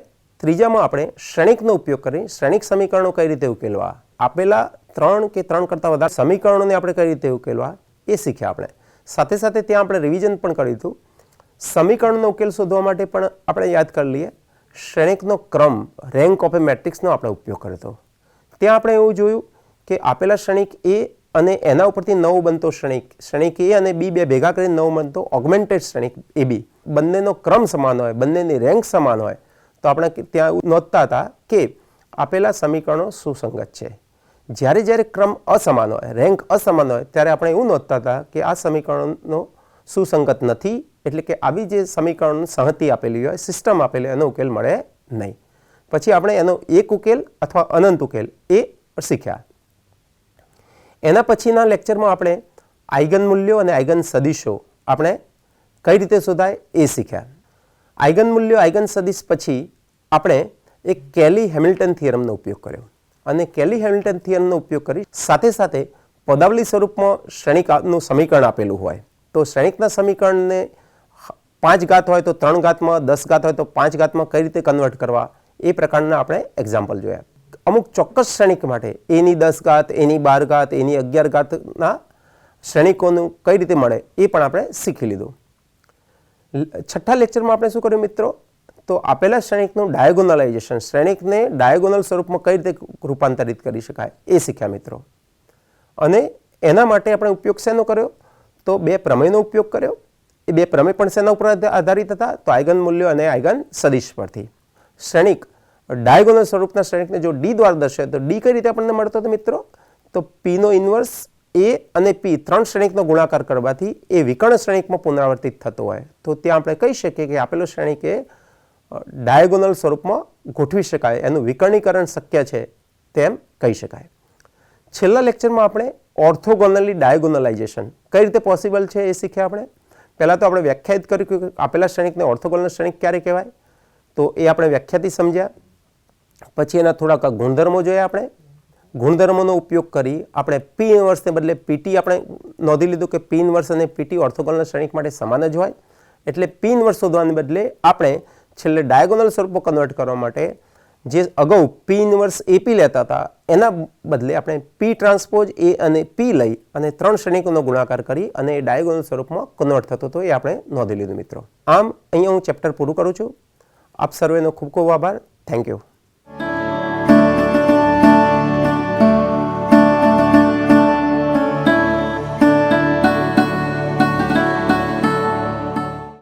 ત્રીજામાં આપણે શ્રેણિકનો ઉપયોગ કરી શ્રેણિક સમીકરણો કઈ રીતે ઉકેલવા, આપેલા 3 કે 3 કરતાં વધારે સમીકરણોને આપણે કઈ રીતે ઉકેલવા એ શીખ્યા આપણે. સાથે સાથે ત્યાં આપણે રિવિઝન પણ કર્યું હતું. સમીકરણનો ઉકેલ શોધવા માટે પણ આપણે યાદ કરી લઈએ શ્રેણિકનો ક્રમ, રેન્ક ઓફ એ મેટ્રિક્સનો આપણે ઉપયોગ કર્યો હતો. ત્યાં આપણે એવું જોયું કે આપેલા શ્રેણિક A અને એના ઉપરથી નવો બનતો શ્રેણિક A અને B બે ભેગા કરીને નવો બનતો ઓગમેન્ટેડ શ્રેણિક AB, બંનેનો ક્રમ સમાન હોય, બંનેની રેન્ક સમાન હોય તો આપણે ત્યાં નોંધતા હતા કે આપેલા સમીકરણો સુસંગત છે. જ્યારે જ્યારે ક્રમ અસમાન હોય, રેન્ક અસમાન હોય ત્યારે આપણે એવું નોંધતા હતા કે આ સમીકરણો સુસંગત નથી. એટલે કે આવી જે સમીકરણની સંહતિ આપેલી હોય, સિસ્ટમ આપેલી એનો ઉકેલ મળે નહીં. પછી આપણે એનો એક ઉકેલ અથવા અનંત ઉકેલ એ શીખ્યા. એના પછીના લેક્ચરમાં આપણે આઇગન મૂલ્યો અને આઇગન સદિશો આપણે કઈ રીતે શોધાય એ શીખ્યા. આઇગન મૂલ્યો, આઇગન સદિશ પછી આપણે એક કેલી હેમિલ્ટન થિયરમનો ઉપયોગ કર્યો અને કેલી હેમિલ્ટન થિયરમનો ઉપયોગ કરી સાથે સાથે પદાવલી સ્વરૂપમાં શ્રેણિકનું સમીકરણ આપેલું હોય તો શ્રેણિકના સમીકરણને 5 ઘાત હોય તો 3 ઘાતમાં, 10 ઘાત હોય તો 5 ઘાતમાં કઈ રીતે કન્વર્ટ કરવા એ પ્રકારના આપણે એક્ઝામ્પલ જોયા. અમુક ચોક્કસ શ્રેણિક માટે એની 10 ઘાત, એની 12 ઘાત, એની 11 ઘાતના શ્રેણિકોનું કઈ રીતે મળે એ પણ આપણે શીખી લીધું. છઠ્ઠા લેક્ચરમાં આપણે શું કર્યું મિત્રો? તો આપેલા શ્રેણિકનું ડાયગોનલાઇઝેશન, શ્રેણિકને ડાયગોનલ સ્વરૂપમાં કઈ રીતે રૂપાંતરિત કરી શકાય એ શીખ્યા મિત્રો. અને એના માટે આપણે ઉપયોગ શેનો કર્યો? તો 2 પ્રમેયનો ઉપયોગ કર્યો. એ 2 પ્રમેય પણ શેના ઉપર આધારિત હતા? તો આઇગન મૂલ્યો અને આઇગન સદિશ પરથી. શ્રેણિક ડાયગોનલ સ્વરૂપના શ્રેણિકને જો ડી દ્વારા દર્શાવે તો ડી કઈ રીતે આપણને મળતો હતો મિત્રો? તો પી નો ઇન્વર્સ એ અને પી 3 શ્રેણિકનો ગુણાકાર કરવાથી એ વિકર્ણ શ્રેણિકમાં પુનરાવર્તિત થતો હોય તો ત્યાં આપણે કહી શકીએ કે આપેલો શ્રેણિક એ ડાયગોનલ સ્વરૂપમાં ગોઠવી શકાય, એનું વિકર્ણીકરણ શક્ય છે તેમ કહી શકાય. છેલ્લા લેક્ચરમાં આપણે ઓર્થોગોનલી ડાયગોનલાઇઝેશન કઈ રીતે પોસિબલ છે એ શીખ્યા આપણે. પહેલાં તો આપણે વ્યાખ્યાયિત કર્યું કે આપેલા શ્રેણિકને ઓર્થોગોનલ શ્રેણિક ક્યારે કહેવાય, તો એ આપણે વ્યાખ્યાથી સમજ્યા. પછી એના થોડાક ગુણધર્મો જોયા આપણે. ગુણધર્મોનો ઉપયોગ કરી આપણે પી ઇન્વર્સને બદલે પીટી આપણે નોંધી લીધું કે પી ઇન્વર્સ અને પીટી ઓર્થોગોનલ શ્રેણિક માટે સમાન જ હોય. એટલે પી ઇન્વર્સ શોધવાને બદલે આપણે છેલ્લે ડાયગોનલ સ્વરૂપમાં કન્વર્ટ કરવા માટે જે અગાઉ પી ઇન્વર્સ એપી લેતા હતા એના બદલે આપણે પી ટ્રાન્સપોઝ એ અને પી લઈ અને 3 શ્રેણિકોનો ગુણાકાર કરી અને એ ડાયગોનલ સ્વરૂપમાં કન્વર્ટ થતો હતો એ આપણે નોંધી લીધું મિત્રો. આમ અહીંયા હું ચેપ્ટર પૂરું કરું છું. આપ સર્વેનો ખૂબ ખૂબ આભાર. Thank you.